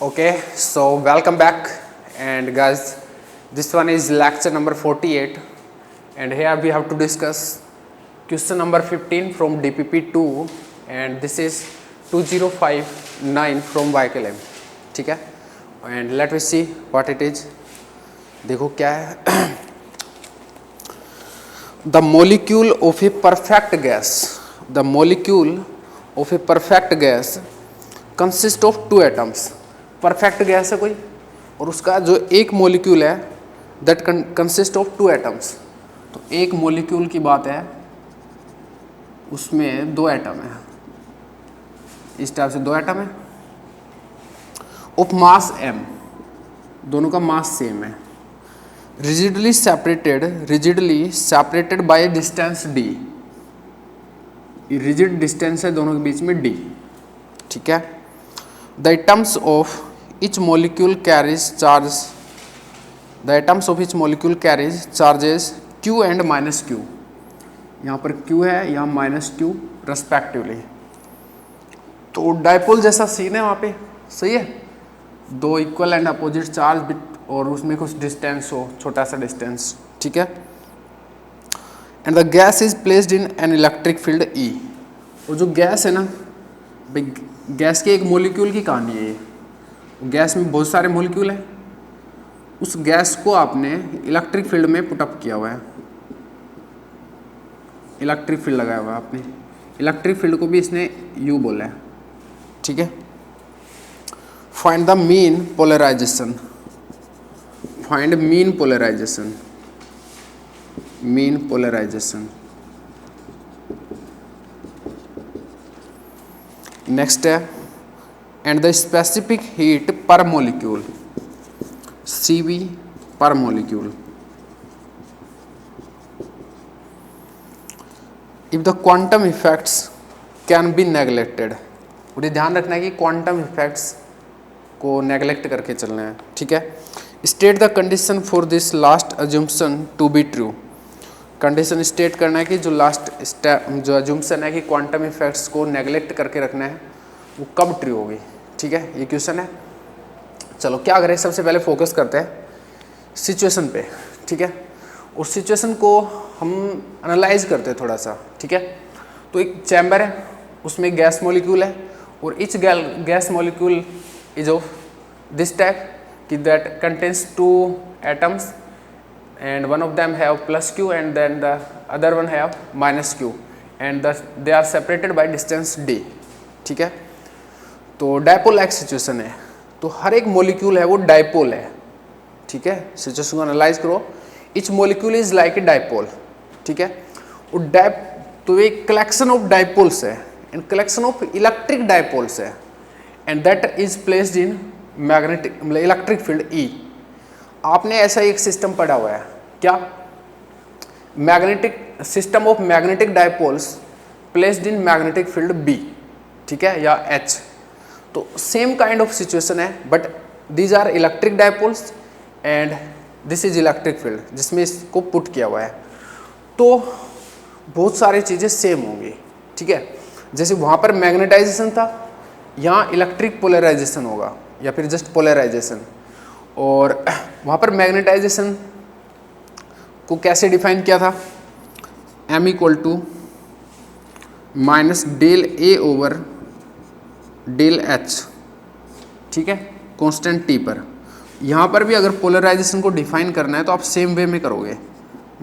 Okay, so welcome back, and guys, this one is lecture number 48, and here we have to discuss question number 15 from DPP 2, and this is 2059 from YKLM. ठीक है, and let me see what it is. देखो क्या है. The molecule of a perfect gas, the molecule of a perfect gas consists of two atoms. Perfect gas है कोई, और उसका जो एक मोलिक्यूल है that consist of two atoms. तो एक मोलिक्यूल की बात है, उसमें दो एटम है, इस टाइप से दो एटम है ऑफ मास m, दोनों का मास सेम है. Rigidly separated by distance d, rigid distance है दोनों के बीच में d. ठीक है. The atoms of each molecule carries charge, the atoms of each molecule carries charges q and minus q. यहाँ पर q है, यहाँ माइनस q रेस्पेक्टिवली. तो डाइपोल जैसा सीन है वहाँ पे, सही है. दो इक्वल एंड अपोजिट चार्ज और उसमें कुछ डिस्टेंस हो, छोटा सा डिस्टेंस. ठीक है. And the gas is placed in an electric field E. और जो गैस है ना भाई, गैस के एक मोलिक्यूल की कहानी है ये. गैस में बहुत सारे मोलिक्यूल हैं, उस गैस को आपने इलेक्ट्रिक फील्ड में पुटअप किया हुआ है, इलेक्ट्रिक फील्ड लगाया हुआ है आपने. इलेक्ट्रिक फील्ड को भी इसने U बोला है. ठीक है. Find the mean polarization, find mean polarization, mean polarization. Next है and the specific heat per molecule, CV per molecule. If the quantum effects can be neglected, उन्हें ध्यान रखना है कि क्वांटम इफेक्ट्स को नेगलेक्ट करके चलना है. ठीक है. State the condition for this last assumption to be true. Condition स्टेट करना है कि जो लास्ट जो अजम्पशन है कि क्वांटम इफेक्ट्स को नेगलेक्ट करके रखना है, वो कब ट्रू होगी. ठीक है, ये क्वेश्चन है. चलो क्या करें, सबसे पहले फोकस करते हैं सिचुएशन पे. ठीक है. और सिचुएशन को हम एनालाइज करते हैं थोड़ा सा. ठीक है. तो एक चैम्बर है, उसमें गैस मॉलिक्यूल है, और each gas molecule is of this type कि that contains two atoms and one of them have plus q and then the other one have minus q and they are separated by distance d. ठीक है. तो dipole like situation है, तो हर एक molecule है वो dipole है. ठीक है. सिचुएशन को एनालाइज करो. Each molecule is like a dipole. ठीक है. और तो एक कलेक्शन ऑफ डायपोल्स है and collection of electric dipoles है, and that is placed in magnetic मतलब इलेक्ट्रिक फील्ड E. आपने ऐसा एक सिस्टम पढ़ा हुआ है क्या, magnetic system of magnetic dipoles placed in magnetic field B. ठीक है, या H. तो सेम काइंड ऑफ सिचुएशन है, but these are electric dipoles and this is electric field जिसमें इसको पुट किया हुआ है. तो बहुत सारी चीज़ें सेम होंगी. ठीक है. जैसे वहाँ पर मैग्नेटाइजेशन था, यहाँ इलेक्ट्रिक पोलराइजेशन होगा या फिर जस्ट पोलराइजेशन. और वहाँ पर मैग्नेटाइजेशन को कैसे डिफाइन किया था, m equal to minus del A over del H. ठीक है, कांस्टेंट t पर. यहाँ पर भी अगर पोलराइजेशन को डिफाइन करना है तो आप सेम वे में करोगे,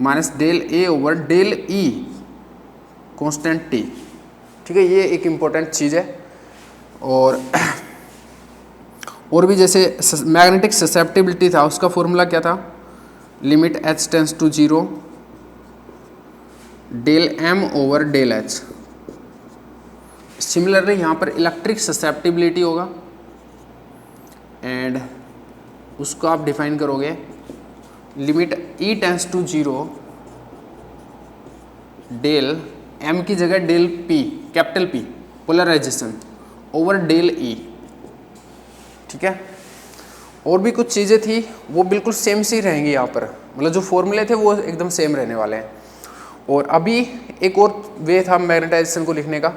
minus del A over del E constant t. ठीक है, ये एक इम्पोर्टेंट चीज़ है. और भी जैसे मैग्नेटिक ससेप्टिबिलिटी था, उसका फॉर्मूला क्या था, limit h tends to 0 del m over del H. Similarly यहाँ पर इलेक्ट्रिक ससेप्टिबिलिटी होगा एंड उसको आप डिफाइन करोगे limit E tends to 0 del m की जगह del P capital P polarization over del E. ठीक है. और भी कुछ चीज़ें थी वो बिल्कुल सेम सी रहेंगी यहाँ पर, मतलब जो फॉर्मूले थे वो एकदम सेम रहने वाले हैं. और अभी एक और वे था मैग्नेटाइजेशन को लिखने का.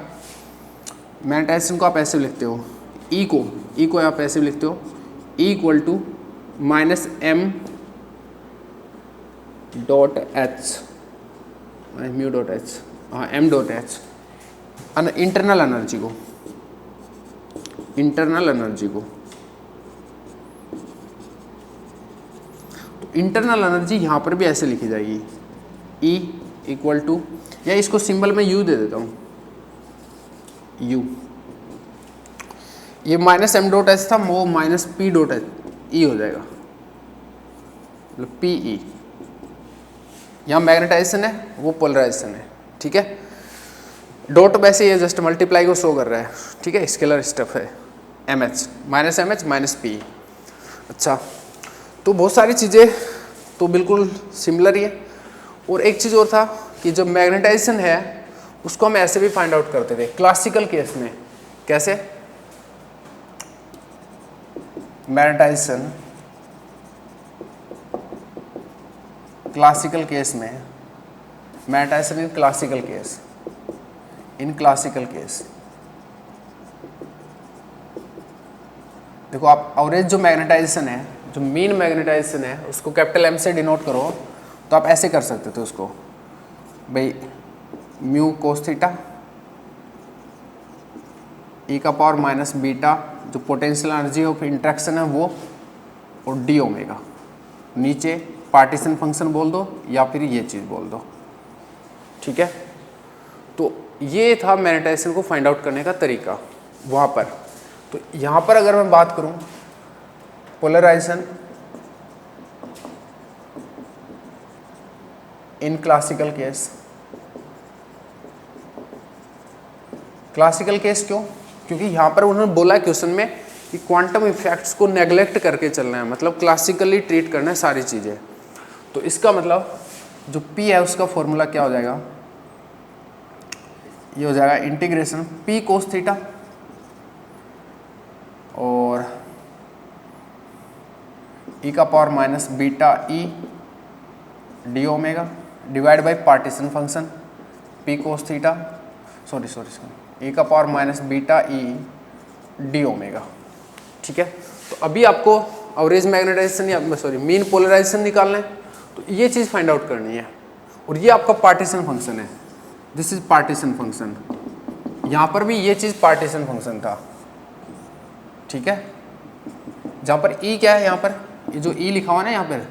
मैग्नेटाइजेशन को आप ऐसे लिखते हो, ई को आप ऐसे भी लिखते हो, E equal to minus M dot H, mu dot H, हाँ M dot H, internal energy को, इंटरनल एनर्जी को। तो इंटरनल एनर्जी यहाँ पर भी ऐसे लिखी जाएगी, E इक्वल टू, या इसको सिंबल में U दे देता हूँ, U। ये माइनस एम डॉट एच था, वो minus P dot H E हो जाएगा, मतलब पी ई। यहाँ मैग्नेटाइजेशन है, वो पोलराइजेशन है, ठीक है। डॉट वैसे ये जस्ट मल्टीप्लाई को शो कर रहा है, ठीक है, स्केलर स्टफ है, एम एच माइनस पी। अच्छा, तो बहुत सारी चीज़ें तो बिल्कुल सिमिलर ही है। और एक चीज़ और था कि जब मैग्नेटाइजेशन है उसको हम ऐसे भी फाइंड आउट करते थे क्लासिकल केस में। कैसे? मैग्नेटाइजेशन क्लासिकल केस में, magnetization in classical case, in classical case देखो आप, एवरेज जो मैग्नेटाइजेशन है, जो मीन मैग्नेटाइजेशन है, उसको कैपिटल एम से डिनोट करो तो आप ऐसे कर सकते थे उसको, भाई म्यू कोस थीटा ई का पावर माइनस बीटा, जो पोटेंशियल एनर्जी ऑफ इंट्रैक्शन है वो, और डी ओमेगा। नीचे पार्टीशन फंक्शन बोल दो या फिर ये चीज़ बोल दो, ठीक है। तो ये था मैग्नेटाइजेशन को फाइंड आउट करने का तरीका वहाँ पर। तो यहाँ पर अगर मैं बात करूँ polarization in classical case, classical case क्यों? क्योंकि यहाँ पर उन्होंने बोला क्वेश्चन में कि क्वांटम इफेक्ट्स को नेग्लेक्ट करके चलना है, मतलब क्लासिकली ट्रीट करना है सारी चीज़ें। तो इसका मतलब जो P है उसका फॉर्मूला क्या हो जाएगा, ये हो जाएगा इंटीग्रेशन P कोस थीटा और E का power minus beta E D omega divide by partition function P cos theta, sorry E का power minus beta E D omega, ठीक है। तो अभी आपको एवरेज मैग्नेटाइजेशन या मीन पोलराइजेशन निकालना है, तो ये चीज़ फाइंड आउट करनी है। और ये आपका पार्टीशन फंक्शन है, दिस इज पार्टीशन फंक्शन। यहाँ पर भी ये चीज़ पार्टीशन फंक्शन था, ठीक है। जहाँ पर E क्या है, यहाँ पर ये जो E लिखा हुआ ना यहाँ पर,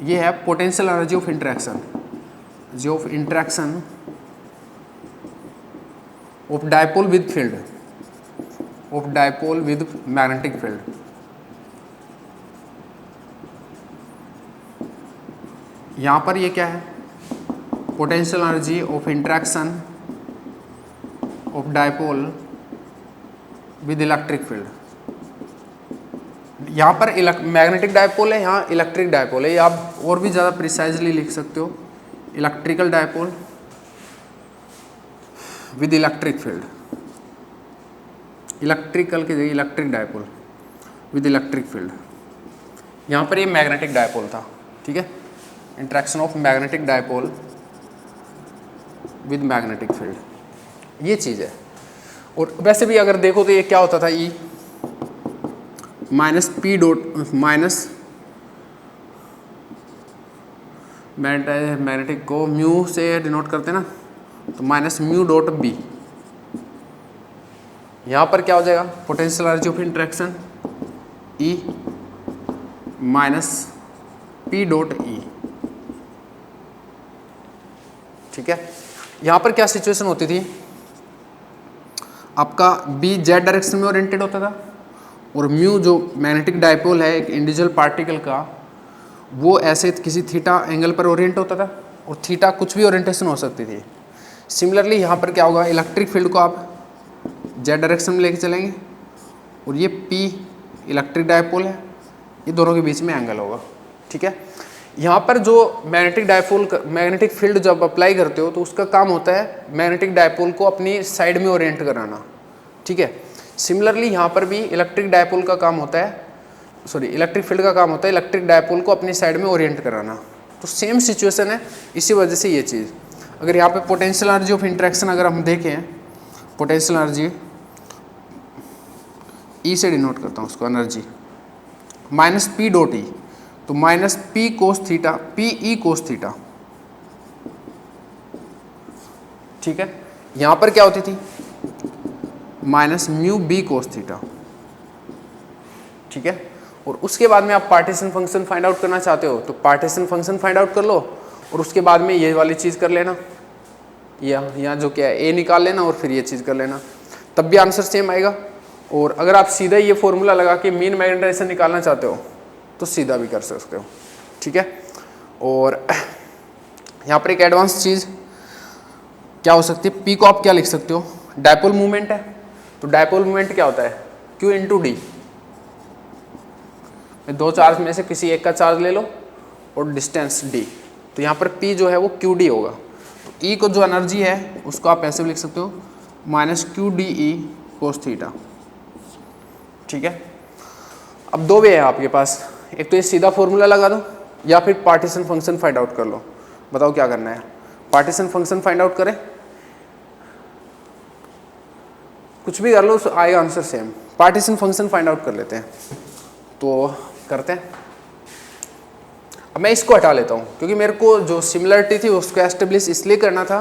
ये है पोटेंशियल एनर्जी ऑफ इंटरेक्शन, जो of interaction of dipole with field, of dipole with magnetic field. यहाँ पर ये क्या है, potential energy of interaction of dipole with electric field. यहाँ पर मैग्नेटिक डायपोल है, यहाँ इलेक्ट्रिक डायपोल है, आप और भी ज़्यादा प्रिसाइजली लिख सकते हो, electrical dipole with electric field, electrical की जगह electric dipole with electric field. यहाँ पर ये मैग्नेटिक डायपोल था, ठीक है, interaction of magnetic dipole with magnetic field, ये चीज़ है। और वैसे भी अगर देखो तो ये क्या होता था, E minus P dot minus magnetic को म्यू से डिनोट करते ना, तो माइनस म्यू डॉट बी। यहाँ पर क्या हो जाएगा, potential energy of interaction E minus P dot E, ठीक है। यहाँ पर क्या सिचुएशन होती थी, आपका B जेड डायरेक्शन में ओरिएंटेड होता था और म्यू जो मैग्नेटिक डायपोल है एक इंडिविजुअल पार्टिकल का, वो ऐसे किसी थीटा एंगल पर ओरिएंट होता था, और थीटा कुछ भी ओरिएंटेशन हो सकती थी। सिमिलरली यहाँ पर क्या होगा, इलेक्ट्रिक फील्ड को आप जेड डायरेक्शन में लेके चलेंगे और ये P इलेक्ट्रिक डायपोल है, ये दोनों के बीच में एंगल होगा, ठीक है। यहाँ पर जो मैग्नेटिक डायपोल, मैग्नेटिक फील्ड जब अप्लाई करते हो तो उसका काम होता है मैग्नेटिक डायपोल को अपनी साइड में ओरिएंट कराना, ठीक है। सिमिलरली यहाँ पर भी इलेक्ट्रिक डायपोल का काम होता है, इलेक्ट्रिक फील्ड का काम होता है इलेक्ट्रिक डायपोल को अपनी साइड में ओरिएंट कराना। तो सेम सिचुएशन है, इसी वजह से ये चीज़। अगर यहाँ पे पोटेंशियल एनर्जी ऑफ इंटरेक्शन अगर हम देखें, पोटेंशियल एनर्जी ई से डिनोट करता हूँ उसको energy, minus P dot E, तो minus P cos theta, P E cos theta, ठीक है। यहां पर क्या होती थी, minus mu B cos theta, ठीक है। और उसके बाद में आप पार्टीशन फंक्शन फाइंड आउट करना चाहते हो तो पार्टीशन फंक्शन फाइंड आउट कर लो, और उसके बाद में ये वाली चीज़ कर लेना, यहाँ जो क्या है ए निकाल लेना और फिर ये चीज़ कर लेना, तब भी आंसर सेम आएगा। और अगर आप सीधा ये फॉर्मूला लगा के मीन मैग्नेटाइजेशन निकालना चाहते हो तो सीधा भी कर सकते हो, ठीक है। और यहाँ पर एक एडवांस चीज़ क्या हो सकती है, पी को आप क्या लिख सकते हो, डायपोल मूवमेंट है, तो डायपोल मूवमेंट क्या होता है, क्यू इंटू डी, दो चार्ज में से किसी एक का चार्ज ले लो और डिस्टेंस डी, तो यहाँ पर पी जो है वो क्यू डी होगा। तो ई को जो एनर्जी है उसको आप ऐसे भी लिख सकते हो, minus Q D E cos theta, ठीक है। अब दो वे है आपके पास, एक तो ये सीधा फॉर्मूला लगा दो या फिर पार्टीशन फंक्शन फाइंड आउट कर लो, बताओ क्या करना है। पार्टीशन फंक्शन फाइंड आउट करें, कुछ भी कर लो आएगा answer same. Partition function find out कर लेते हैं, तो करते हैं। अब मैं इसको हटा लेता हूँ क्योंकि मेरे को जो सिमिलरिटी थी उसको एस्टेब्लिश इसलिए करना था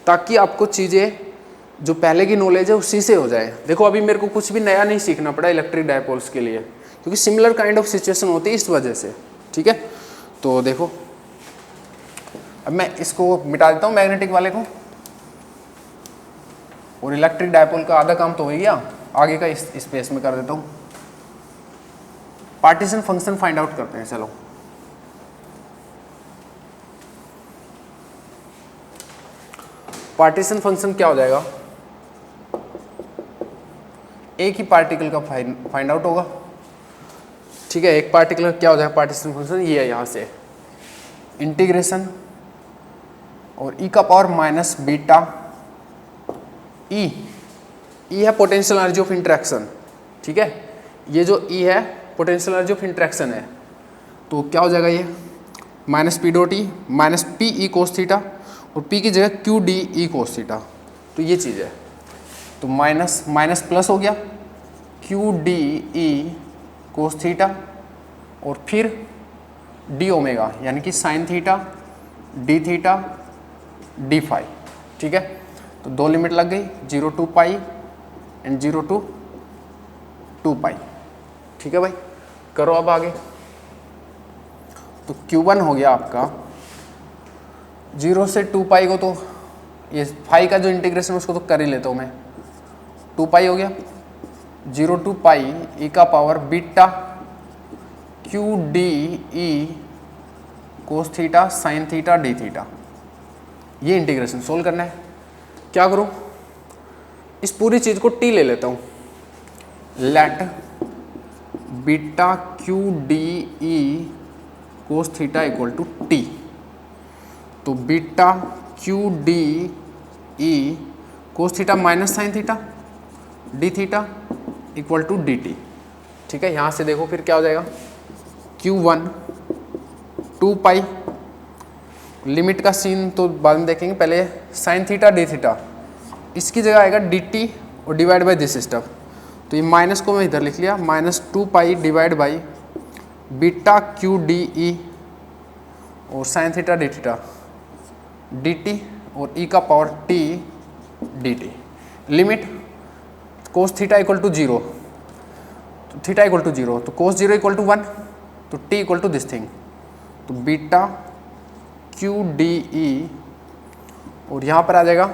ताकि आपको चीज़ें जो पहले की नॉलेज है उसी से हो जाए। देखो अभी मेरे को कुछ भी नया नहीं सीखना पड़ा इलेक्ट्रिक डायपोल्स के लिए, क्योंकि सिमिलर काइंड ऑफ सिचुएशन होती है इस वजह से, ठीक है। तो देखो अब मैं इसको मिटा देता हूँ मैग्नेटिक वाले को, और इलेक्ट्रिक डायपोल का आधा काम तो हो गया, आगे का इस स्पेस में कर देता हूँ। पार्टीशन फंक्शन फाइंड आउट करते हैं, चलो। पार्टीशन फंक्शन क्या हो जाएगा, एक ही पार्टिकल का फाइंड आउट होगा, ठीक है। एक पार्टिकल क्या हो जाएगा पार्टीशन फंक्शन, ये है यहाँ से इंटीग्रेशन और ई का पावर माइनस बीटा ई, ई है पोटेंशियल एनर्जी ऑफ इंटरेक्शन, ठीक है। ये जो ई है पोटेंशियल एनर्जी ऑफ इंटरेक्शन है, तो क्या हो जाएगा ये minus P dot E minus P E cos theta, और पी की जगह Q D E cos theta, तो ये चीज़ है। तो माइनस माइनस प्लस हो गया Q D E cos theta, और फिर डी ओमेगा यानी कि sine theta D theta D phi, ठीक है। तो दो लिमिट लग गई, 0 to pi and 0 to 2 pi, ठीक है भाई। करो अब आगे, तो Q1 हो गया आपका 0 से 2 पाई को, तो ये फाई का जो इंटीग्रेशन उसको तो कर ही लेता हूँ मैं, 2 पाई हो गया 0 to पाई ई का power beta Q D E cos theta sine theta D theta, ये इंटीग्रेशन सोल्व करना है। क्या करूं, इस पूरी चीज को टी ले लेता हूं, let beta Q D E cos theta equal to T, तो beta Q D E cos theta minus sine theta D theta equal to D T, ठीक है। यहां से देखो फिर क्या हो जाएगा, Q1 2 पाई, लिमिट का सीन तो बाद में देखेंगे, पहले साइन थीटा डी थीटा, इसकी जगह आएगा डी टी और डिवाइड बाई दिस स्टफ, तो ये माइनस को मैं इधर लिख लिया, minus 2 pi divide by beta Q D E और sine theta D theta D T और ई का power T D T, limit cos theta equal to 0, तो थीटा इक्वल टू 0, तो कोस 0 इक्वल टू 1, तो T equal to this thing, तो beta Q D E और यहाँ पर आ जाएगा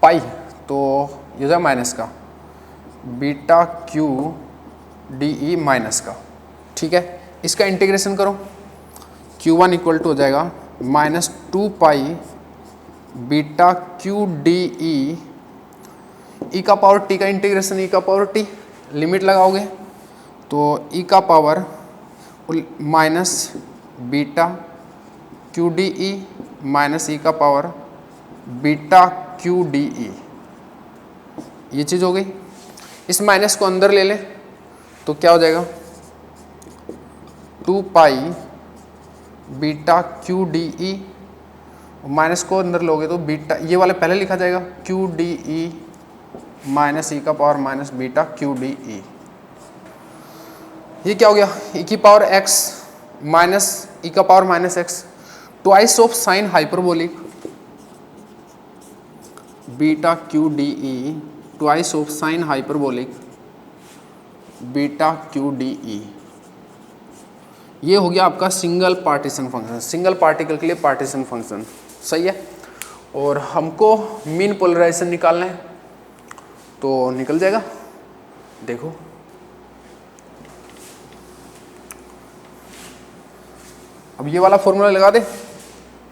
पाई, तो ये हो जाएगा माइनस का beta Q D E minus का, ठीक है। इसका इंटीग्रेशन करो, Q1 इक्वल टू हो जाएगा minus 2 pi beta Q D E का पावर टी का इंटीग्रेशन ई का पावर टी, लिमिट लगाओगे तो ई का power minus beta Q D E minus E का power beta Q D E, ये चीज़ हो गई। इस माइनस को अंदर ले लें तो क्या हो जाएगा 2 pi beta Q D E, minus को अंदर लोगे तो बीटा, ये वाला पहले लिखा जाएगा Q D E minus E का power minus beta Q D E. ये क्या हो गया, ई की पावर एक्स माइनस ई का power minus x twice of sine hyperbolic beta Q D E twice of sine hyperbolic beta Q D E. ये हो गया आपका single partition function, single particle के लिए पार्टीशन फंक्शन। सही है। और हमको मीन पोलराइजेशन निकालना है तो निकल जाएगा। देखो अब ये वाला फॉर्मूला लगा दे,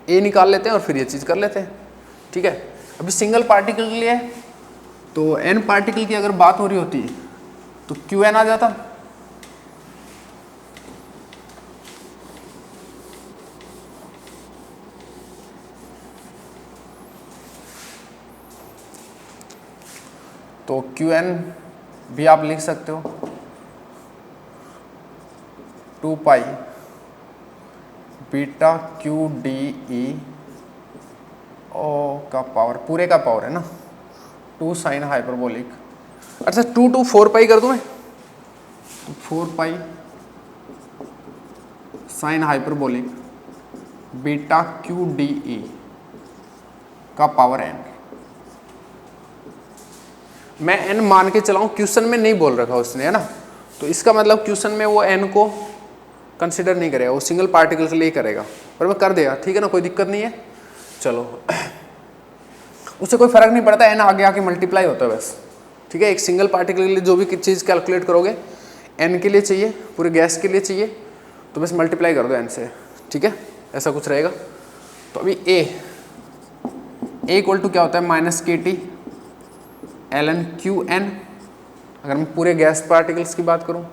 ए निकाल लेते हैं और फिर ये चीज़ कर लेते हैं। ठीक है। अभी सिंगल पार्टिकल के लिए तो एन पार्टिकल की अगर बात हो रही होती तो क्यू एन आ जाता, तो क्यू एन भी आप लिख सकते हो 2 पाई बीटा क्यू डी ई ओ का पावर, पूरे का पावर है ना 2 साइन हाइपरबोलिक। अच्छा 2 to 4 पाई कर दूं मैं, तो 4 pi sine hyperbolic beta Q D E का पावर एन। मैं एन मान के चलाऊं, क्वेश्चन में नहीं बोल रखा उसने, है ना, तो इसका मतलब क्वेश्चन में वो एन को कंसिडर नहीं करेगा, वो सिंगल पार्टिकल के लिए करेगा, पर वो कर देगा। ठीक है ना, कोई दिक्कत नहीं है। चलो उससे कोई फर्क नहीं पड़ता, एन आगे आके मल्टीप्लाई होता है बस। ठीक है। एक सिंगल पार्टिकल के लिए जो भी चीज़ कैलकुलेट करोगे एन के लिए चाहिए, पूरे गैस के लिए चाहिए, तो बस मल्टीप्लाई कर दो एन से। ठीक है, ऐसा कुछ रहेगा। तो अभी ए इक्वल टू क्या होता है, minus K T L N Q N, अगर मैं पूरे गैस पार्टिकल्स की बात करूं,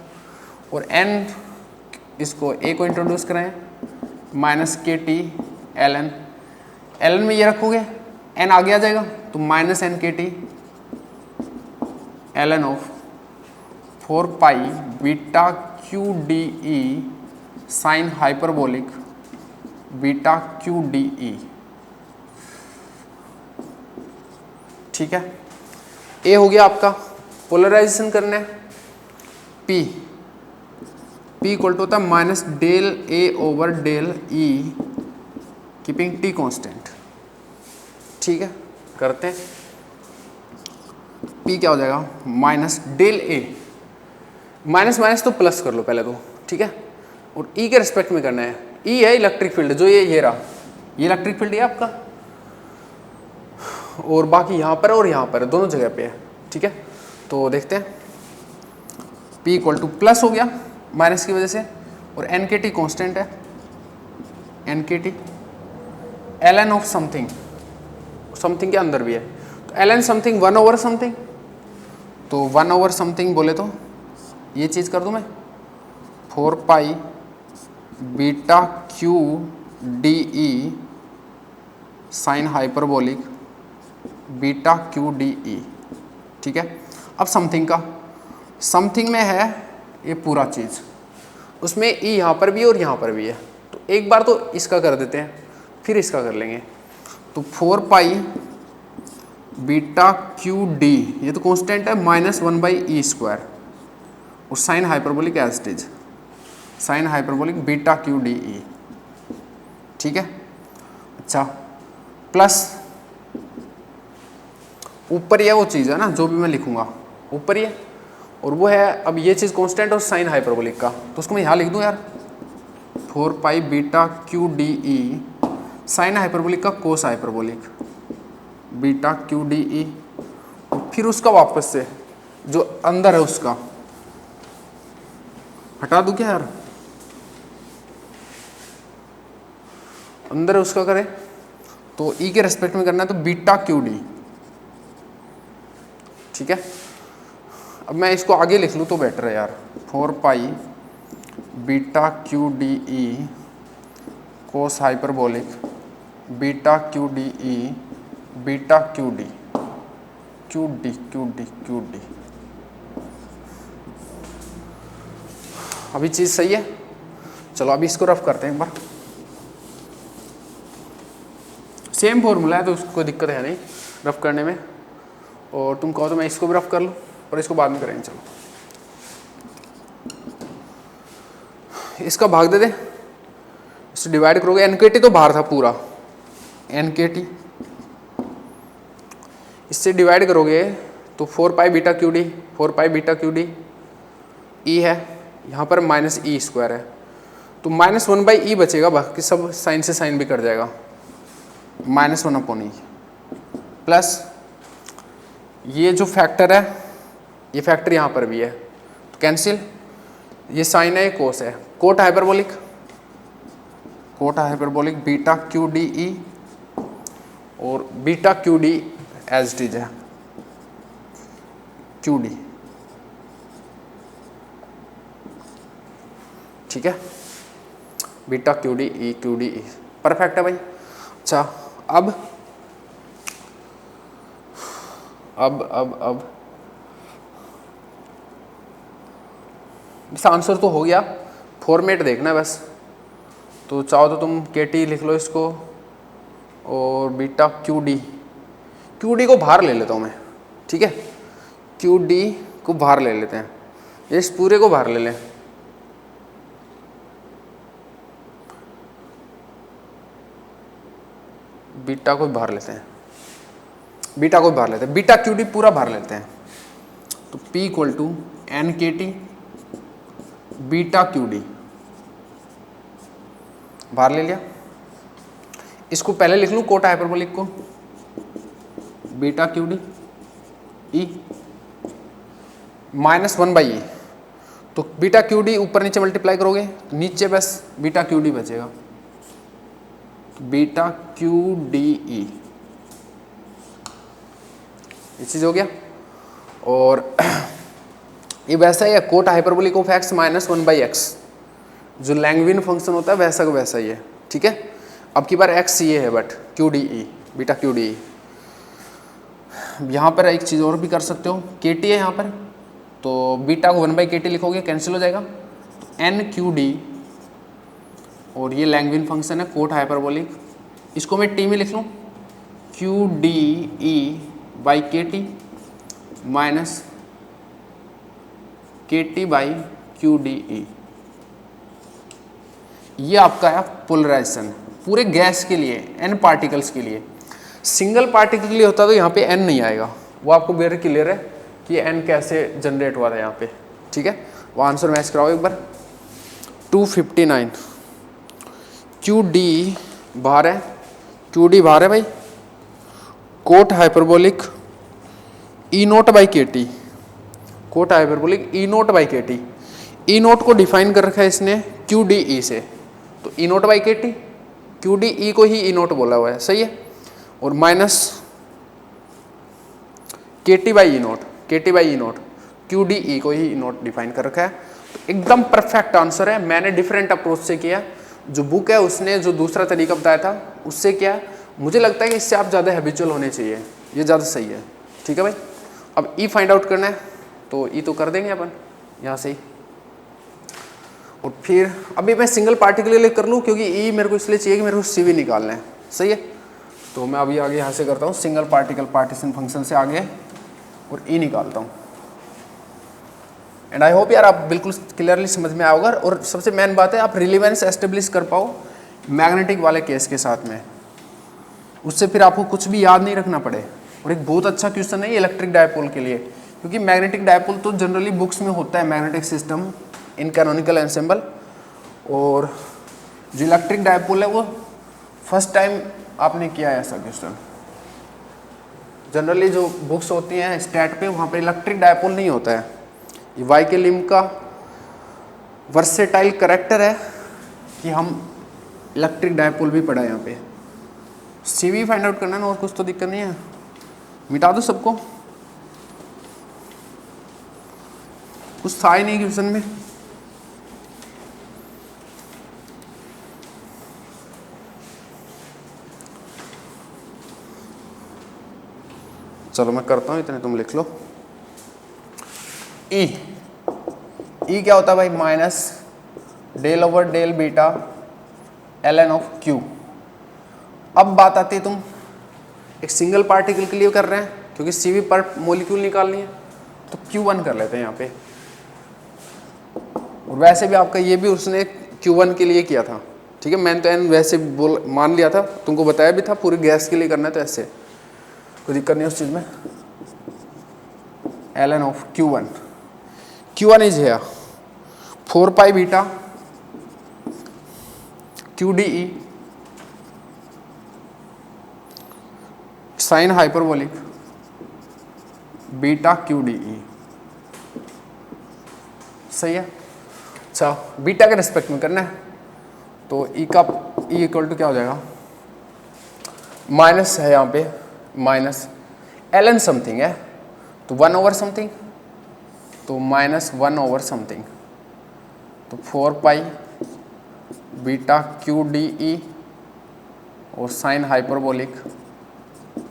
और एन इसको ए को इंट्रोड्यूस कराएं minus K T L N, L N में ये रखोगे एन आगे आ जाएगा, तो minus N K T L N of 4 pi beta Q D E sine hyperbolic beta Q D E. ठीक है। ए हो गया आपका, पोलराइजेशन करना है पी, पी इक्वल टू होता है minus del A over del E keeping T constant. ठीक है, करते हैं। पी क्या हो जाएगा, minus del A, minus minus तो प्लस कर लो पहले तो। ठीक है। और ई के रिस्पेक्ट में करना है, ई है इलेक्ट्रिक फील्ड, जो ये रहा, ये इलेक्ट्रिक फील्ड है आपका, और बाकी यहाँ पर और यहाँ पर दोनों जगह पे है। ठीक है। तो देखते हैं, P इक्वल टू प्लस हो गया माइनस की वजह से, और एन के टी कॉन्स्टेंट है, N K T L N of something, something के अंदर भी है, तो L N something 1 over something, तो 1 ओवर समथिंग बोले तो ये चीज़ कर दूँ मैं 4 pi beta Q D E sine hyperbolic beta Q D E. ठीक है। अब समथिंग का, समथिंग में है ये पूरा चीज़, उसमें ई यहाँ पर भी और यहाँ पर भी है, तो एक बार तो इसका कर देते हैं फिर इसका कर लेंगे। तो 4 पाई बीटा क्यू डी, ये तो कांस्टेंट है, माइनस 1 बाई ई स्क्वायर, और sine hyperbolic as it is, sine hyperbolic beta Q D E. ठीक है। अच्छा प्लस ऊपर ये वो चीज़ है ना, जो भी मैं लिखूंगा ऊपर ही है, और वो है अब ये चीज़ कांस्टेंट और साइन हाइपरबोलिक का, तो उसको मैं यहाँ लिख दूँ यार 4 pi beta Q D E sine hyperbolic का cos hyperbolic beta Q D E, और फिर उसका वापस से जो अंदर है उसका हटा दूँ क्या यार, अंदर है उसका करें तो ई के रेस्पेक्ट में करना है, तो बीटा क्यू डी। ठीक है। अब मैं इसको आगे लिख लूँ तो बेटर है यार, 4 pi beta Q D E cos hyperbolic beta Q D E beta Q D Q D Q D Q D. अभी चीज़ सही है। चलो अभी इसको रफ करते हैं एक बार, सेम फॉर्मूला है तो उसको कोई दिक्कत है नहीं रफ करने में। और तुम कहो तो मैं इसको भी रफ कर लूँ और इसको बाद में करेंगे। चलो इसका भाग दे दे, इससे डिवाइड करोगे, एनकेटी तो बाहर था पूरा, एनकेटी इससे डिवाइड करोगे तो 4 pi beta Q D, 4 pi beta Q D ई है, यहाँ पर माइनस ई स्क्वायर है, तो -1/e बचेगा, बाकी सब साइन से साइन भी कट जाएगा, -1/e प्लस ये जो फैक्टर है, ये फैक्टर यहाँ पर भी है तो कैंसिल, ये साइन है, ये कोस है, cot hyperbolic beta Q D E और beta Q D as it is है, क्यू डी, ठीक है, beta Q D E, perfect है भाई। अच्छा अब इस आंसर तो हो गया, फॉर्मेट देखना है बस, तो चाहो तो तुम के टी लिख लो इसको और बीटा क्यू डी को बाहर ले लेता हूँ मैं, ठीक है, क्यू डी को बाहर ले लेते हैं, इस पूरे को बाहर ले लें, बीटा को बाहर लेते हैं, बीटा क्यू डी पूरा बाहर लेते हैं, तो P equal to N K T beta Q D बाहर ले लिया, इसको पहले लिख लूँ कोटा हाइपरबोलिक को, बीटा क्यू डी ई -1/e, तो बीटा क्यू डी ऊपर नीचे मल्टीप्लाई करोगे नीचे बस बीटा क्यू डी बचेगा, बीटा क्यू डी ई, ये चीज हो गया। और ये वैसा ही है, cot hyperbolic of x -1/x, जो लैंगविन फंक्शन होता है वैसा का वैसा ही है, ठीक है। अब की बार x ये है but Q D E, beta Q D ई। यहाँ पर एक चीज़ और भी कर सकते हो, के टी है यहाँ पर, तो बीटा को 1/kt लिखोगे, कैंसिल हो जाएगा, एन क्यू डी, और ये लैंगविन फंक्शन है कोट हाइपरबोलिक, इसको मैं टी में लिख लूँ, Q D E by K T minus K T by Q D E. ये आपका है पोलराइजेशन पूरे गैस के लिए, एन पार्टिकल्स के लिए। सिंगल पार्टिकल के लिए होता तो यहाँ पे एन नहीं आएगा, वो आपको वेरी क्लियर है कि एन कैसे जनरेट हुआ था यहाँ पे, ठीक है। वो आंसर मैच कराओ एक बार। 259 क्यू डी बाहर है, क्यू डी बाहर है भाई, cot hyperbolic E naught by K T, cot hyperbolic E naught by K T, E naught को डिफाइन कर रखा है इसने क्यू डी ई से, तो E naught by K T, Q D E को ही ई नोट बोला हुआ है, सही है, और minus K T by E note, के T by E note, Q D E को ही ई नोट डिफाइन कर रखा है। तो एकदम परफेक्ट आंसर है, मैंने डिफरेंट अप्रोच से किया, जो बुक है उसने जो दूसरा तरीका बताया था उससे किया, मुझे लगता है कि इससे आप ज़्यादा हैबिचुअल होने चाहिए, ये ज़्यादा सही है, ठीक है भाई। अब ई फाइंड आउट करना है, तो ई तो कर देंगे अपन यहाँ से ही, और फिर अभी मैं सिंगल पार्टिकल के लिए कर लूँ, क्योंकि ई मेरे को इसलिए चाहिए कि मेरे को सी वी निकालना है, सही है। तो मैं अभी आगे यहाँ से करता हूँ, सिंगल पार्टिकल पार्टीशन फंक्शन से आगे और ई निकालता हूँ। एंड आई होप यार आप बिल्कुल क्लियरली समझ में आओगे, और सबसे मेन बात है आप रिलेवेंस एस्टेब्लिश कर पाओ मैग्नेटिक वाले केस के साथ में, उससे फिर आपको कुछ भी याद नहीं रखना पड़े। और एक बहुत अच्छा क्वेश्चन है ये इलेक्ट्रिक डायपोल के लिए, क्योंकि मैग्नेटिक डायपोल तो जनरली बुक्स में होता है, magnetic system in canonical ensemble, और जो इलेक्ट्रिक डायपोल है वो फर्स्ट टाइम आपने किया है ऐसा क्वेश्चन। जनरली जो बुक्स होती हैं स्टैट पे, वहाँ पे इलेक्ट्रिक डायपोल नहीं होता है। ये वाई के लिम का वर्सेटाइल करेक्टर है कि हम इलेक्ट्रिक डायपोल भी पढ़ा है यहाँ पे। सीवी फाइंड आउट करना है ना, और कुछ तो दिक्कत नहीं है, मिटा दो सबको, कुछ था ही नहीं क्वेश्चन में। चलो मैं करता हूँ, इतने तुम लिख लो। ई क्या होता है भाई, minus del over del beta ln of Q. अब बात आती है, तुम एक सिंगल पार्टिकल के लिए कर रहे हैं, क्योंकि CV पर मोलिक्यूल निकालनी है, तो Q1 कर लेते हैं यहाँ पे। और वैसे भी आपका ये भी उसने Q1 के लिए किया था, ठीक है। मैंने तो एन वैसे बोल मान लिया था, तुमको बताया भी था पूरी गैस के लिए करना है, तो ऐसे कोई दिक्कत नहीं उस चीज़ में। ln ऑफ Q1 इज है 4 pi beta QDE sine hyperbolic beta QDE, सही है। अच्छा, बीटा के रिस्पेक्ट में करना है, तो ई का ई इक्वल टू क्या हो जाएगा, माइनस है यहाँ पे, माइनस ln समथिंग है तो 1 ओवर समथिंग, तो माइनस 1 ओवर समथिंग, तो 4 पाई बीटा QDE और साइन हाइपरबोलिक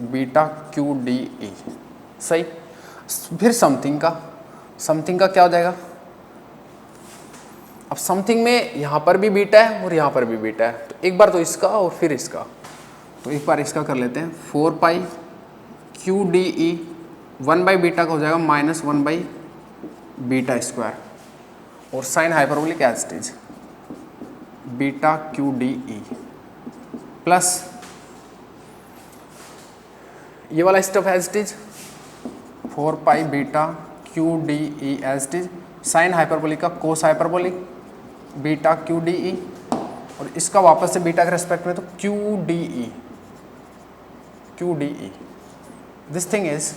बीटा QDE, सही। फिर समथिंग का क्या हो जाएगा, अब समथिंग में यहाँ पर भी बीटा है और यहाँ पर भी बीटा है, तो एक बार तो इसका और फिर इसका, तो एक बार इसका कर लेते हैं। 4 पाई QDE 1 बाई बीटा का हो जाएगा माइनस 1 बाई बीटा स्क्वायर, और sine hyperbolic as it is beta QDE plus ये वाला stuff as it is 4 pi beta QDE as it is, sine hyperbolic का कोस हाइपरबोलिक बीटा QDE, और इसका वापस से बीटा के रेस्पेक्ट में तो QDE this thing is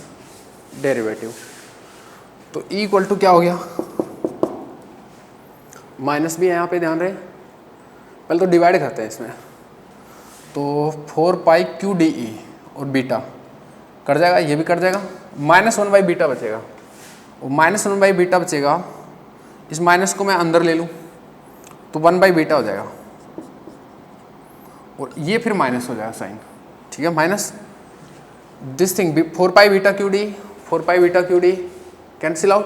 derivative. तो E इक्वल टू क्या हो गया, माइनस भी है यहाँ पे, ध्यान रहे। पहले तो डिवाइड करते हैं इसमें, तो 4 पाई QDE और बीटा कट जाएगा, ये भी कट जाएगा, माइनस 1 बाई बीटा बचेगा, और माइनस 1 बाई बीटा बचेगा, इस माइनस को मैं अंदर ले लूँ तो 1 बाई बीटा हो जाएगा, और ये फिर माइनस हो जाएगा साइन, ठीक है, minus this thing 4 pi beta QD cancel out,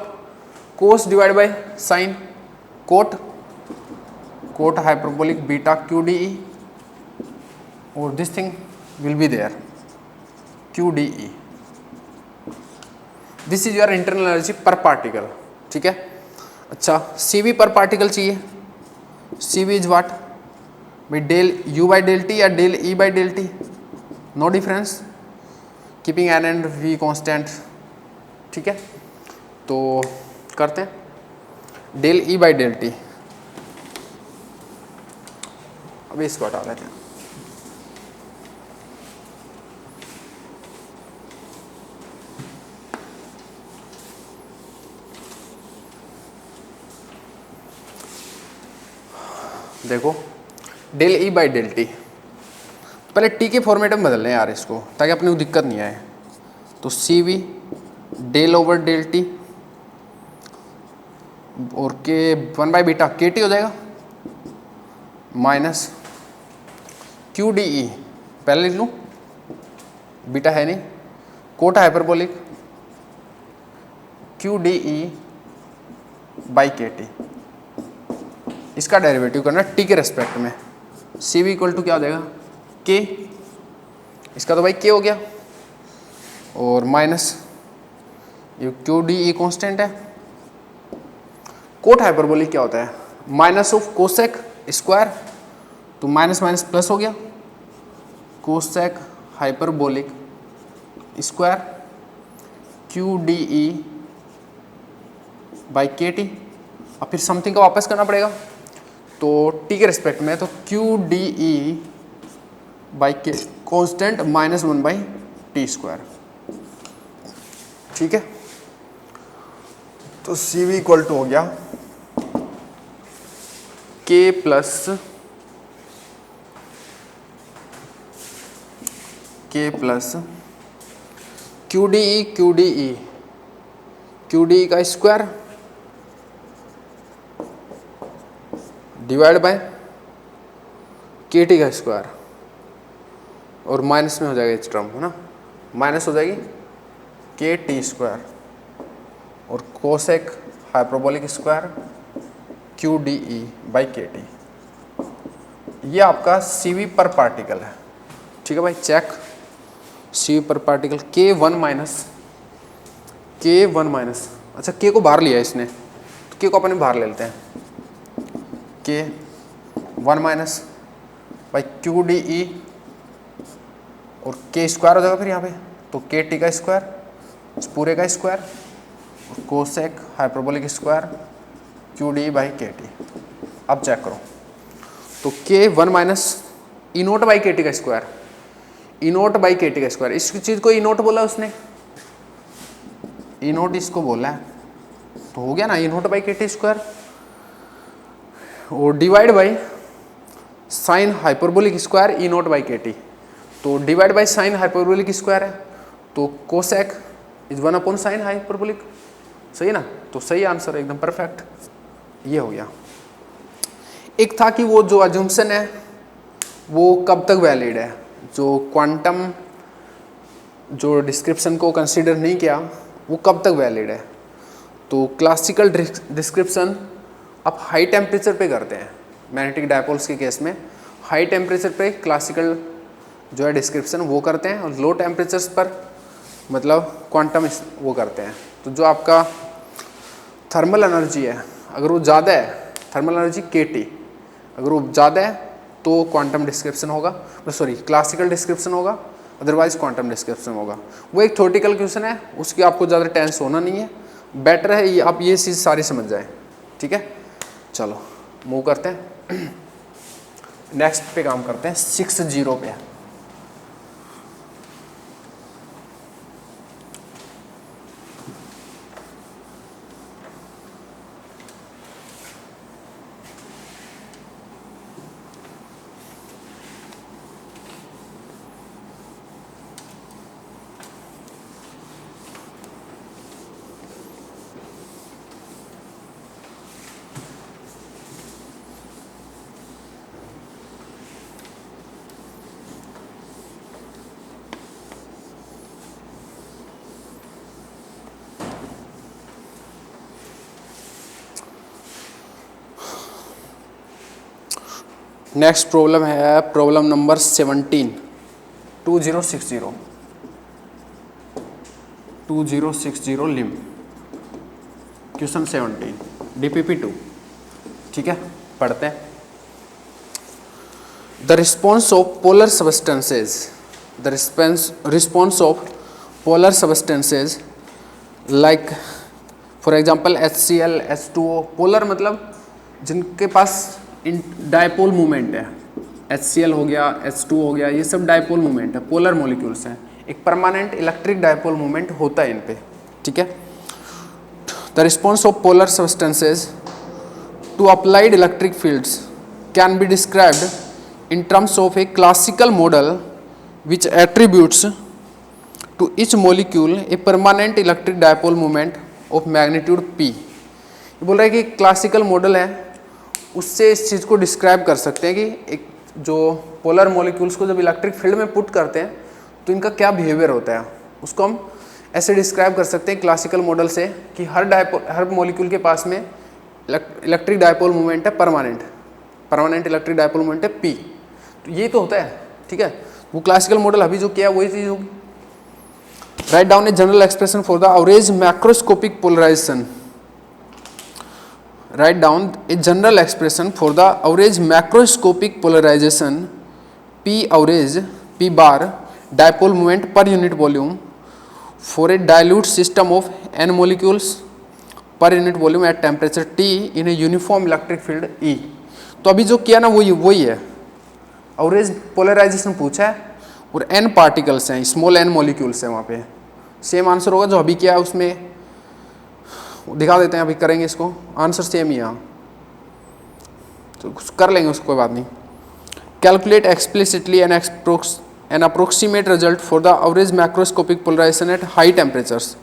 cos divide by sine cot hyperbolic beta QDE, और this thing will be there QDE। This is your internal energy per particle, ठीक है। अच्छा, CV per particle चाहिए, CV is what भाई, del U by del T या del E by del T, no difference, keeping N and V constant, ठीक है। तो करते हैं del E by del T, अभी इसको हटा लेते हैं। देखो del E by del T, पहले टी के फॉर्मेट में बदल लें यार इसको, ताकि अपने को दिक्कत नहीं आए। तो CV del over del T और के 1 बाई बीटा KT हो जाएगा, माइनस QDE पहले लिख लूँ, बीटा है नहीं, cot hyperbolic QDE by KT, इसका डेरिवेटिव करना टी के रेस्पेक्ट में। CV इक्वल टू क्या हो जाएगा, K, इसका तो भाई K हो गया, और माइनस ये QDE कांस्टेंट है, कोट हाइपरबोलिक क्या होता है, माइनस ऑफ कोसेक स्क्वायर, तो माइनस माइनस प्लस हो गया, cosec hyperbolic square QDE by KT, और फिर समथिंग का वापस करना पड़ेगा, तो टी के रिस्पेक्ट में, तो QDE बाई के constant minus 1 by T square, ठीक है। तो CV इक्वल टू हो गया K प्लस QDE का स्क्वायर डिवाइड बाय KT का स्क्वायर, और माइनस में हो जाएगा इस टर्म, है ना, माइनस हो जाएगी KT स्क्वायर, और cosec hyperbolic square QDE by KT, ये आपका CV पर पार्टिकल है, ठीक है भाई। चेक सी पर पार्टिकल K1 माइनस, अच्छा K को बाहर लिया इसने तो K को अपन बाहर ले लेते हैं, K1 minus by Q D E और K स्क्वायर हो जाएगा फिर यहाँ पे, तो KT का स्क्वायर इस पूरे का स्क्वायर और cosec hyperbolic square Q D by KT। अब चेक करो तो K1 minus E naught by KT का square, E naught by KT का स्क्वायर, इस चीज़ को ई नोट बोला उसने, ई नोट इसको बोला है तो हो गया ना ई नोट बाई KT स्क्वायर, और divide by sine hyperbolic square E naught by KT, तो divide by sine hyperbolic square है तो कोसेक इज 1 साइन हाइपरबोलिक, सही ना, तो सही आंसर एकदम परफेक्ट, ये हो गया। एक था कि वो जो अजम्पशन है वो कब तक वैलिड है, जो क्वांटम जो डिस्क्रिप्शन को कंसीडर नहीं किया वो कब तक वैलिड है, तो क्लासिकल डिस्क्रिप्शन आप हाई टेम्परेचर पे करते हैं, मैग्नेटिक डायपोल्स के केस में हाई टेम्परेचर पे क्लासिकल जो है डिस्क्रिप्शन वो करते हैं, और लो टेम्परेचर्स पर मतलब क्वांटम वो करते हैं। तो जो आपका थर्मल एनर्जी है अगर वो ज़्यादा है, थर्मल एनर्जी KT अगर वो ज़्यादा है तो क्वांटम डिस्क्रिप्शन होगा, सॉरी क्लासिकल डिस्क्रिप्शन होगा, अदरवाइज क्वांटम डिस्क्रिप्शन होगा। वो एक थ्योरेटिकल क्वेश्चन है, उसकी आपको ज़्यादा टेंस होना नहीं है, बेटर है ये आप ये चीज़ सारी समझ जाएं, ठीक है। चलो मूव करते हैं, नेक्स्ट पे काम करते हैं 60 पे। नेक्स्ट प्रॉब्लम है प्रॉब्लम नंबर 17, 2060 लिम, क्वेश्चन 17 DPP2, ठीक है, पढ़ते हैं। The response of polar substances, the response of polar substances like for example HCl, H2O, polar मतलब जिनके पास डायपोल मूवमेंट है, HCl हो गया, H2O हो गया, ये सब डायपोल मूवमेंट है, पोलर मॉलिक्यूल्स हैं, एक परमानेंट इलेक्ट्रिक डायपोल मूवमेंट होता है इन पे, ठीक है। The response of polar substances to applied electric fields can be described in terms of a classical model which attributes to each molecule a permanent electric dipole movement of magnitude P। ये बोल रहा है कि classical model है, उससे इस चीज़ को describe कर सकते हैं कि एक जो पोलर मॉलिक्यूल्स को जब इलेक्ट्रिक फील्ड में पुट करते हैं तो इनका क्या बिहेवियर होता है, उसको हम ऐसे डिस्क्राइब कर सकते हैं क्लासिकल मॉडल से कि हर मॉलिक्यूल के पास में इलेक्ट्रिक डायपोल मूवमेंट है, परमानेंट इलेक्ट्रिक डायपोल मूवमेंट है P, तो ये तो होता है, ठीक है। वो क्लासिकल मॉडल अभी जो किया वही चीज़ होगी। Write down a general expression for the average macroscopic polarization, write down a general expression for the average macroscopic polarization P average P bar dipole moment per unit volume for a dilute system of n molecules per unit volume at temperature T in a uniform electric field E। तो अभी जो किया ना वही है, average polarisation पूछा है और n पार्टिकल्स हैं, स्मॉल n मॉलिक्यूल्स हैं, वहाँ पे सेम आंसर होगा जो अभी किया है, उसमें दिखा देते हैं, अभी करेंगे इसको, आंसर सेम ही यहाँ, तो कर लेंगे उसको, कोई बात नहीं। Calculate explicitly an approximate result for the average macroscopic polarization at high temperatures.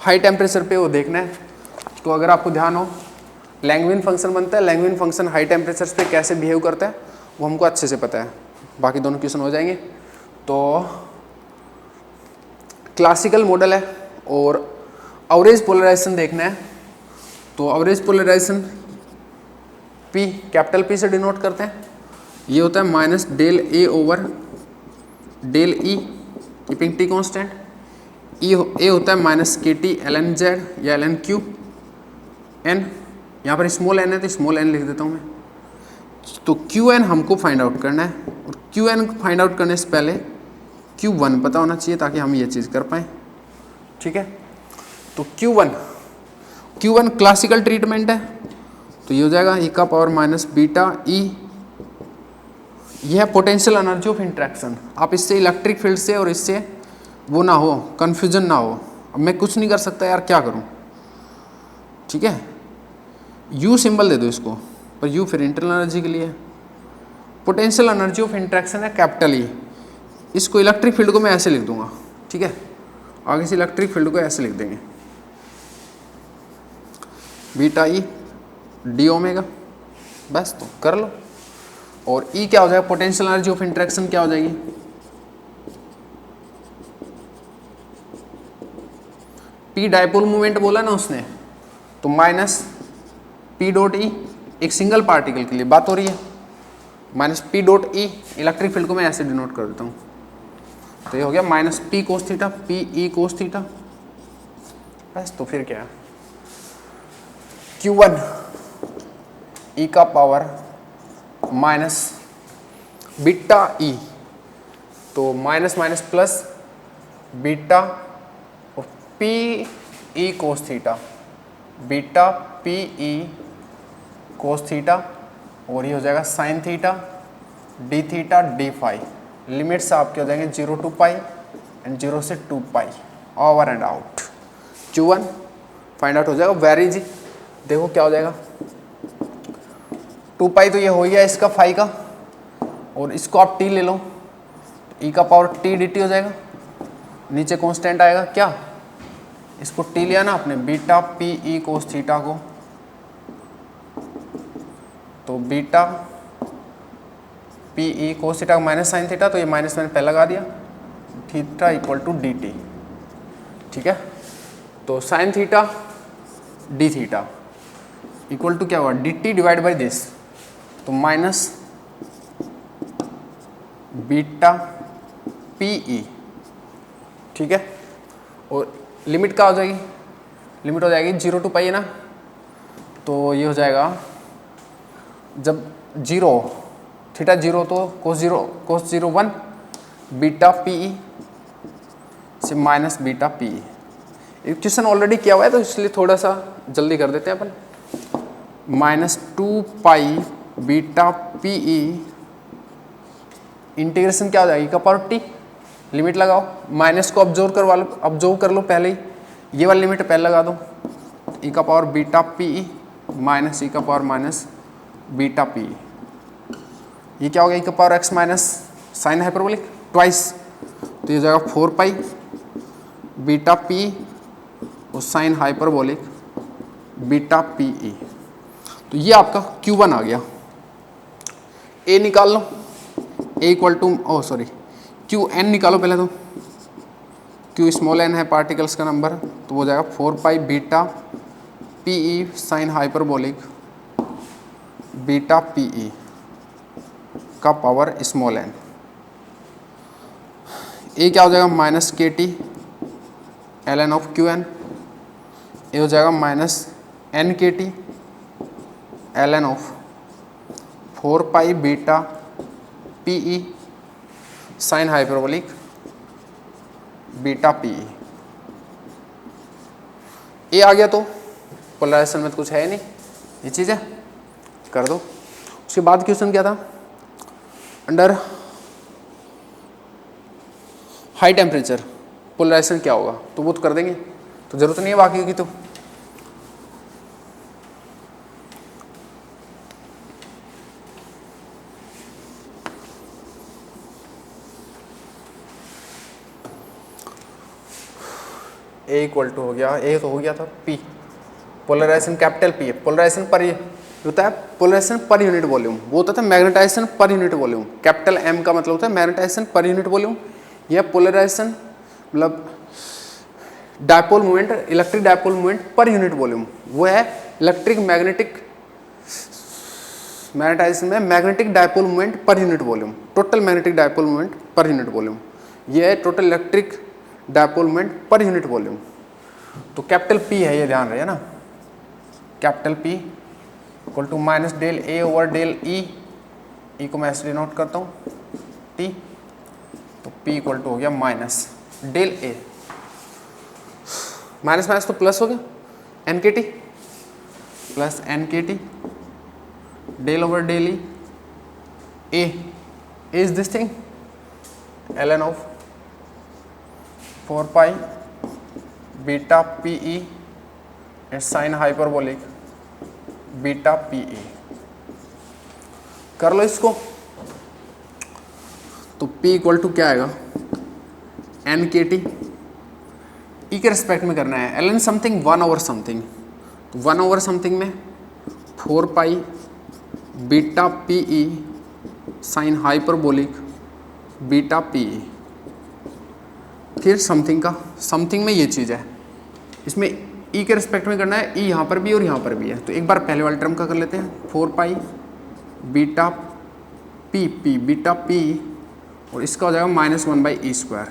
High temperature पे वो देखना है, तो अगर आपको ध्यान हो लैंगविन फंक्शन बनता है, लैंगविन फंक्शन हाई टेम्परेचर्स पे कैसे बिहेव करता है वो हमको अच्छे से पता है, बाकी दोनों क्वेश्चन हो जाएंगे। तो क्लासिकल मॉडल है और एवरेज पोलराइजेशन देखना है, तो average polarisation P capital P से डिनोट करते हैं, ये होता है minus del A over del E keeping T constant. A होता है minus K T L N Z या एल एन क्यू एन, यहाँ पर स्मॉल एन है तो स्मॉल एन लिख देता हूँ मैं। तो क्यू एन हमको फाइंड आउट करना है, और क्यू एन फाइंड आउट करने से पहले क्यू वन पता होना चाहिए ताकि हम ये चीज़ कर पाएँ, ठीक है। तो क्यू वन क्लासिकल ट्रीटमेंट है, तो ये हो जाएगा ई का पावर माइनस बीटा ई। यह है पोटेंशियल एनर्जी ऑफ इंट्रैक्शन। आप इससे इलेक्ट्रिक फील्ड से और इससे वो ना हो, कन्फ्यूजन ना हो। अब मैं कुछ नहीं कर सकता यार, क्या करूं, ठीक है। यू सिंबल दे दो इसको, पर यू फिर इंटरनल एनर्जी के लिए। पोटेंशियल एनर्जी ऑफ इंट्रैक्शन है कैपिटल ई। इसको इलेक्ट्रिक फील्ड को मैं ऐसे लिख दूंगा, ठीक है। आगे से इलेक्ट्रिक फील्ड को ऐसे लिख देंगे, बीटा ई डी ओमेगा, बस तो कर लो। और ई क्या हो जाएगा, पोटेंशियल एनर्जी ऑफ इंट्रैक्शन क्या हो जाएगी, पी डायपोल मूवमेंट बोला ना उसने, तो माइनस पी डॉट ई, एक सिंगल पार्टिकल के लिए बात हो रही है, माइनस पी डॉट ई। इलेक्ट्रिक फील्ड को मैं ऐसे डिनोट कर देता हूँ, तो ये हो गया minus P cos theta, P E cos theta, बस। तो फिर क्या है, Q1 ई का पावर माइनस बीटा ई, तो माइनस माइनस प्लस बीटा और P E cos theta, beta P E cos theta, और ये हो जाएगा sine theta D theta D phi. Limits आपके हो जाएंगे 0 to पाई एंड 0 से 2 pi, over and out. Q1 find out हो जाएगा वेरी इजी। देखो क्या हो जाएगा, 2 पाई तो ये हो गया इसका फाई का, और इसको आप टी ले लो, ई का पावर टी डी टी हो जाएगा। नीचे कांस्टेंट आएगा क्या, इसको टी लिया ना आपने, beta P E cos theta को, तो beta P E cos theta minus sine theta, तो ये माइनस मैंने पहले लगा दिया, theta equal to D T, ठीक है। तो sine theta D theta equal to क्या हुआ, D T divide by this, तो माइनस बीटा पी ई, ठीक है। और लिमिट क्या हो जाएगी, लिमिट हो जाएगी 0 to पाई है ना, तो ये हो जाएगा जब 0 थीटा 0 तो कोस 0 1 बीटा पी ई से माइनस बीटा पी ई। इक्वेशन ऑलरेडी किया हुआ है तो इसलिए थोड़ा सा जल्दी कर देते हैं अपन। माइनस 2 पाई बीटा पी ई इंटीग्रेशन क्या हो जाएगी, का पावर टी, लिमिट लगाओ, माइनस को ऑब्जर्व कर लो पहले ही, ये वाली लिमिट पहले लगा दो, ई का power beta P E minus E का power minus beta P E. ये क्या हो गया, ई का power X minus sine hyperbolic twice, तो ये हो जाएगा 4 पाई बीटा पी और sine hyperbolic beta P E. तो ये आपका Q1 आ गया। ए निकाल लो, ए इक्वल टू QN निकालो पहले, तो Q स्मॉल n है पार्टिकल्स का नंबर, तो वो हो जाएगा 4 pi beta P E sine hyperbolic beta P E का पावर स्मॉल n। ए क्या हो जाएगा, minus K T L N of Qn, A हो जाएगा minus N K T L N of 4 pi beta P E sine hyperbolic beta P E. A आ गया तो polarisation में तो कुछ है नहीं, ये चीज़ है, कर दो। उसके बाद क्वेश्चन क्या था, अंडर हाई टेम्परेचर पोलराइजेशन क्या होगा, तो वो तो कर देंगे, तो जरूरत नहीं है बाकी की। तो ए इक्वल टू हो गया, ए तो हो गया था पी, पोलराइजेशन कैपिटल पी है, पोलराइजेशन पर होता है पोलराइजेशन पर यूनिट वॉल्यूम, वो होता था magnetisation per unit volume. Capital M का मतलब होता है मैग्नेटाइजेशन पर यूनिट वॉल्यूम। यह पोलराइजेशन मतलब dipole movement, electric dipole movement per unit volume, वो है इलेक्ट्रिक मैग्नेटाइजेशन में magnetic dipole movement per unit volume, total magnetic dipole movement per unit volume. ये है total electric dipole moment per unit volume. तो capital P है, ये ध्यान रहे ना, capital P equal to minus del A over del E को मैं ऐसे डिनोट करता हूँ T, तो P इक्वल टू हो गया minus del A, minus minus तो प्लस हो गया, NKT plus NKT del over del E, A is this thing ln of 4 pi beta PE sine hyperbolic beta PE। कर लो इसको, तो P इक्वल टू क्या आएगा, NKT, E के respect में करना है, ln समथिंग 1 ओवर समथिंग, तो 1 ओवर समथिंग में 4 pi beta PE sine hyperbolic beta PE, फिर समथिंग का, समथिंग में ये चीज़ है, इसमें E के रिस्पेक्ट में करना है, E यहाँ पर भी और यहाँ पर भी है, तो एक बार पहले वाले टर्म का कर लेते हैं, 4 pi beta P beta P, और इसका हो जाएगा -1/e²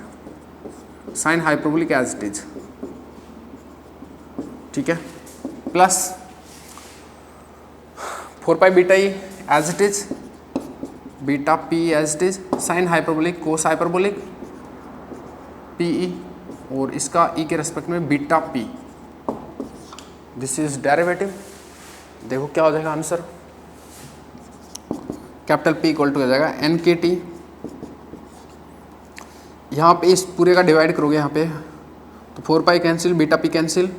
sine hyperbolic as it is, ठीक है, plus 4 pi beta E as it is, beta P as it is, sine hyperbolic cos hyperbolic PE, और इसका E के रेस्पेक्ट में beta P, this is derivative. देखो क्या हो जाएगा answer, capital P equal to हो जाएगा NKT, यहाँ पे इस पूरे का डिवाइड करोगे यहाँ पे, तो 4 pi cancel, beta P cancel,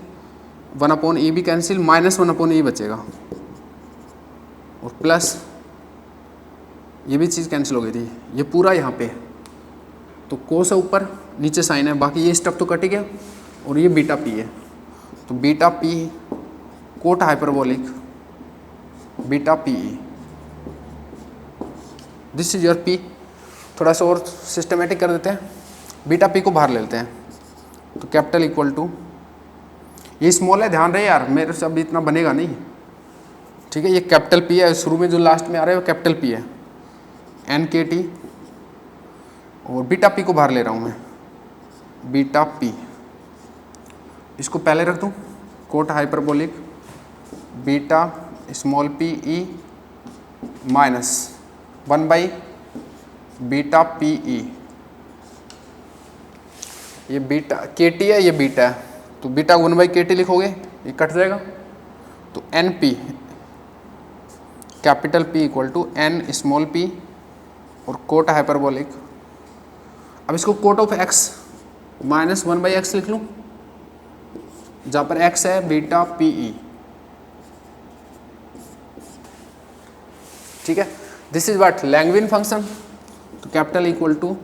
1/e भी कैंसिल, -1/e बचेगा, और प्लस ये भी चीज़ कैंसिल हो गई थी, ये पूरा यहाँ पे, तो कोस है ऊपर, नीचे साइन है, बाकी ये स्टेप तो कट ही गया, और ये बीटा P है, तो beta P cot hyperbolic beta PE, this is your P। थोड़ा सा और सिस्टमेटिक कर देते हैं, बीटा P को बाहर ले लेते हैं, तो कैपिटल इक्वल टू, ये स्मॉल है, ध्यान रहे यार, मेरे से अभी इतना बनेगा नहीं, ठीक है, ये कैपिटल P है, शुरू में जो लास्ट में आ रहा है वो कैपिटल P है, NKT, और बीटा P को बाहर ले रहा हूँ मैं, बीटा P, इसको पहले रख दूँ, cot hyperbolic beta small PE minus 1 beta PE, ये बीटा KT है, ये बीटा है, तो बीटा 1/KT लिखोगे, ये कट जाएगा, तो NP capital P equal to N small p और कोट हाइपरबोलिक, अब इसको कोट ऑफ x -1/x लिख लूँ, जहाँ पर x है बीटा PE, ठीक है, this is what Langevin function, तो capital equal to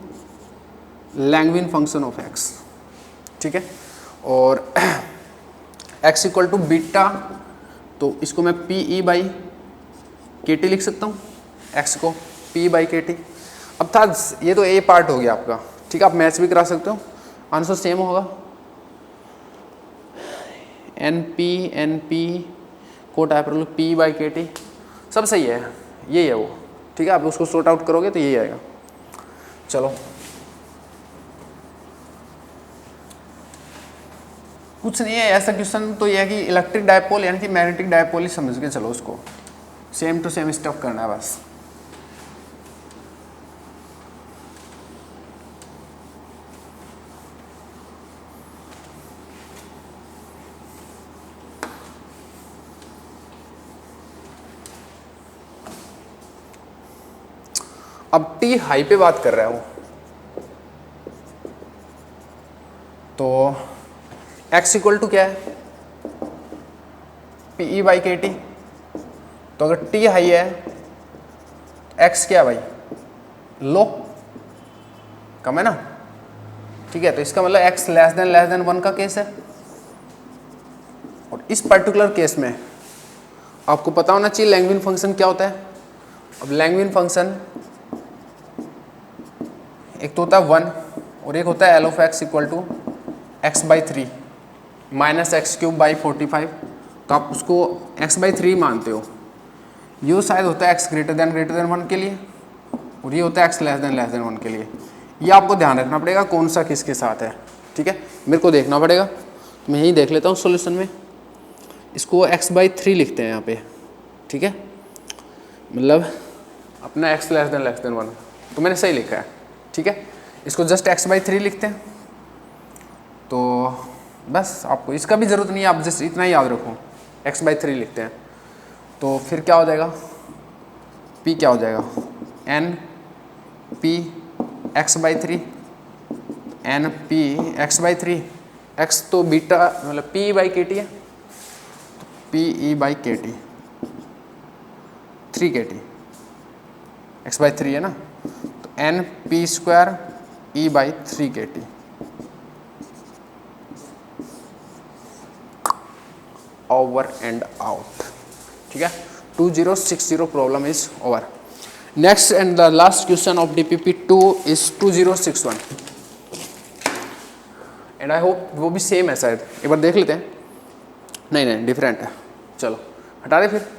Langevin function of x, ठीक है, और x इक्वल टू बीटा, तो इसको मैं PE/KT लिख सकता हूँ, x को P/KT। अब था ये तो A पार्ट हो गया आपका, ठीक है, आप मैच भी करा सकते हो, आंसर सेम होगा, NP कोट हाइपरबोलिक P/KT, सब सही है, यही है वो, ठीक है, आप उसको सॉर्ट आउट करोगे तो यही आएगा। चलो कुछ नहीं है ऐसा क्वेश्चन, तो यह है कि इलेक्ट्रिक डायपोल यानी कि मैग्नेटिक डायपोल ही समझ के चलो, उसको सेम टू सेम स्टफ करना है बस। अब T हाई पे बात कर रहा है वो, तो x इक्वल टू क्या है PE/KT, तो अगर T हाई है x क्या है भाई, लो, कम है ना, ठीक है, तो इसका मतलब x << 1 का केस है, और इस पर्टिकुलर केस में आपको पता होना चाहिए लैंगविन फंक्शन क्या होता है। अब लैंगविन फंक्शन एक तो होता है 1 और एक होता है L(x) equal to x/3 -x³ 45, तो आप उसको x/3 मानते हो, ये शायद होता है x greater than 1 के लिए, और ये होता है x << 1 के लिए। ये आपको ध्यान रखना पड़ेगा कौन सा किसके साथ है, ठीक है, मेरे को देखना पड़ेगा। तो मैं यही देख लेता हूँ सॉल्यूशन में, इसको x/3 लिखते हैं यहाँ पे, ठीक है, मतलब अपना x < 1, तो मैंने सही लिखा है, ठीक है। इसको जस्ट x/3 लिखते हैं, तो बस आपको इसका भी ज़रूरत नहीं है, आप जस्ट इतना ही याद रखो, x/3 लिखते हैं। तो फिर क्या हो जाएगा, p क्या हो जाएगा, NP x/3, NP x/3, x तो बीटा मतलब PE/KT है, PE/KT 3KT, x/3 है ना, तो NP² E/3KT। Over and out, ठीक है। 2060 problem is over. Next and the last question of DPP2 is 2061 and I hope वो भी सेम है शायद, एक बार देख लेते हैं। नहीं डिफरेंट है, चलो हटा दे फिर।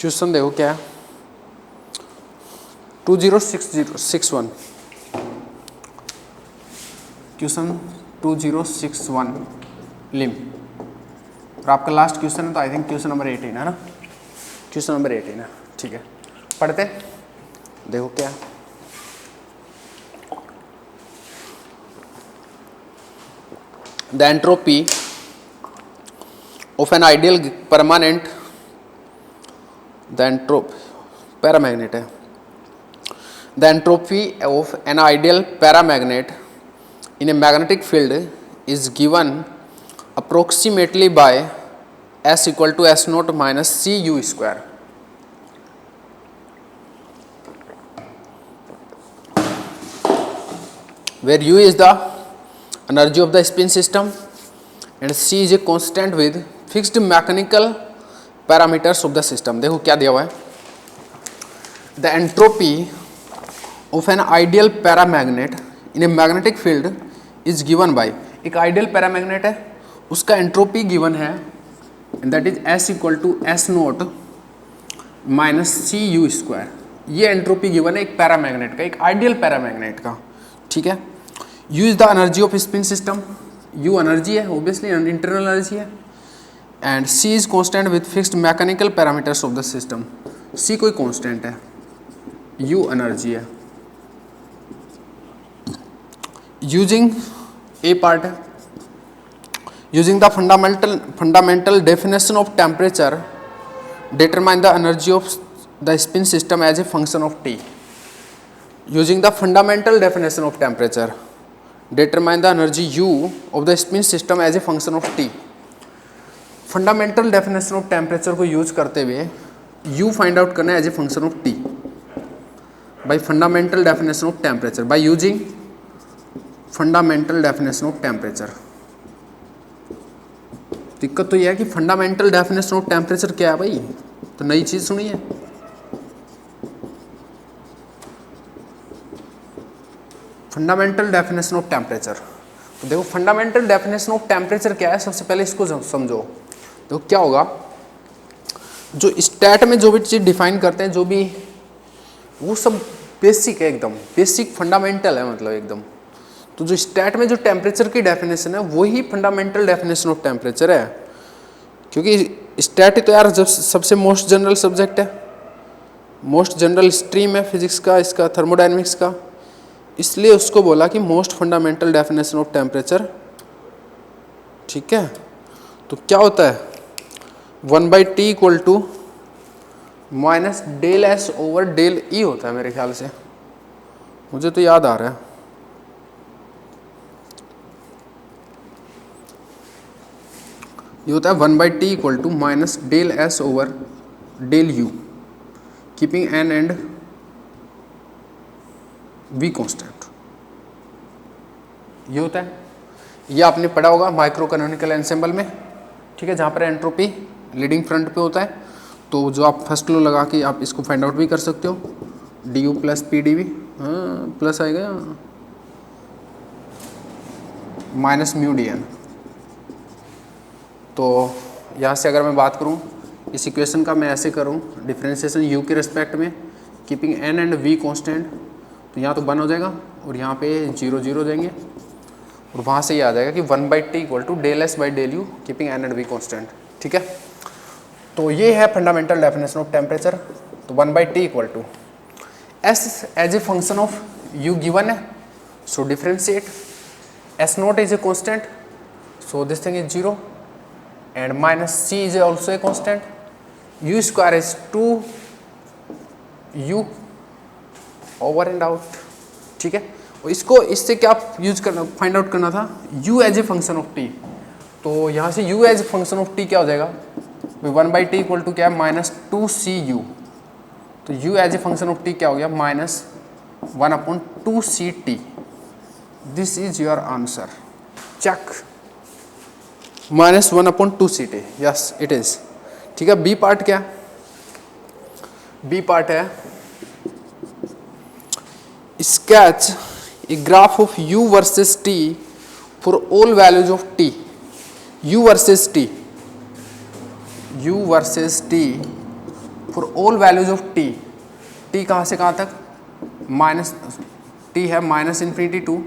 क्वेश्चन देखो क्या है, 2061 क्वेश्चन 2061 लिम, और आपका लास्ट क्वेश्चन है, तो आई थिंक क्वेश्चन नंबर 18 है ना, क्वेश्चन नंबर 18 है, ठीक है। पढ़ते देखो क्या है। The entropy of an ideal permanent, the entropy paramagnet है, the entropy of an ideal paramagnet in a magnetic field is given approximately by S equal to S0 minus Cu square. Where U is the energy of the spin system and C is a constant with fixed mechanical parameters of the system. देखो क्या दिया हुआ है, the entropy of an ideal paramagnet in a magnetic field is given by, एक ideal paramagnet है, उसका entropy given है and that is S equal to S0 minus Cu square. ये entropy given है एक paramagnet का, एक ideal paramagnet का, ठीक है। U is the energy of spin system, U energy है obviously, internal energy है, and C is constant with fixed mechanical parameters of the system. C कोई constant है, U energy है। Using A part है, using the fundamental definition of temperature, determine the energy of the spin system as a function of T. Using the fundamental definition of temperature, determine the energy U of the spin system as a function of T. Fundamental definition of temperature को use करते हुए U find out करना है as a function of T by fundamental definition of temperature, by using fundamental definition of temperature. दिक्कत तो यह है कि फंडामेंटल डेफिनेशन ऑफ टेम्परेचर क्या है भाई, तो नई चीज सुनी है। फंडामेंटल डेफिनेशन ऑफ टेम्परेचर, तो देखो फंडामेंटल डेफिनेशन ऑफ टेम्परेचर क्या है, सबसे पहले इसको समझो। तो क्या होगा, जो स्टैट में जो भी चीज़ डिफाइन करते हैं, जो भी वो सब बेसिक है, एकदम बेसिक फंडामेंटल है, मतलब एकदम। तो जो स्टैट में जो टेम्परेचर की डेफिनेशन है वही फंडामेंटल डेफिनेशन ऑफ टेम्परेचर है, क्योंकि स्टैट तो यार जब सबसे मोस्ट जनरल सब्जेक्ट है, मोस्ट जनरल स्ट्रीम है फिजिक्स का, इसका थर्मोडाइनमिक्स का, इसलिए उसको बोला कि most fundamental definition of temperature ठीक है, तो क्या होता है 1/t equal to minus del S over del E होता है मेरे ख्याल से, मुझे तो याद आ रहा है। ये होता है 1/t equal to minus del S over del U keeping N and V constant. ये होता है, ये आपने पढ़ा होगा माइक्रो कैनोनिकल एंसेंबल में, ठीक है, जहाँ पर एंट्रोपी लीडिंग फ्रंट पे होता है। तो जो आप फर्स्ट लॉ लगा के आप इसको फाइंड आउट भी कर सकते हो, d U plus P d V, हाँ प्लस आएगा माइनस म्यू डी एन। तो यहाँ से अगर मैं बात करूँ इस इक्वेशन का, मैं ऐसे करूँ डिफरेंशिएशन यू के रिस्पेक्ट में keeping N and V constant, तो यहाँ तो 1 हो जाएगा और यहाँ पे 0 0 देंगे और वहाँ से ये आ जाएगा कि 1/t equal to del S by del U keeping N and V constant, ठीक है। तो ये है फंडामेंटल डेफिनेशन ऑफ टेम्परेचर। तो 1/t equal to S as a function of U given है, so differentiate S naught is a constant, so this thing is 0 and minus C is also a constant, U square is 2 U over and out, ठीक है। और इसको इससे क्या use करना, find out करना था u as a function of t। तो यहाँ से u as a function of t क्या हो जाएगा, 1/t इक्वल टू क्या है माइनस 2cu। तो u as a function of t क्या हो गया minus 1/2ct। This is your answer, check, minus 1/2ct, yes it is, ठीक है। बी पार्ट क्या, बी पार्ट है sketch a graph of u versus t for all values of t, u versus t for all values of t, t कहाँ से कहाँ तक, minus t है minus infinity two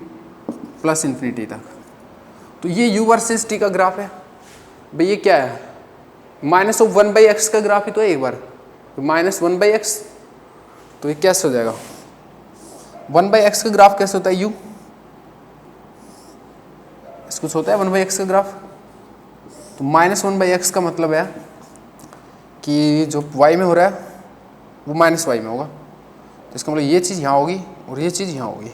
plus infinity तक। तो ये u वर्सेस t का graph है भाई, ये क्या है माइनस ऑफ 1/x का ग्राफ ही तो है एक बार, माइनस 1/x, तो ये कैसे हो जाएगा 1/x का ग्राफ कैसे होता है u, इसको होता है 1/x का ग्राफ। तो माइनस 1/x का मतलब है कि जो y में हो रहा है वो माइनस y में होगा, तो इसका मतलब ये चीज़ यहाँ होगी और ये चीज़ यहाँ होगी।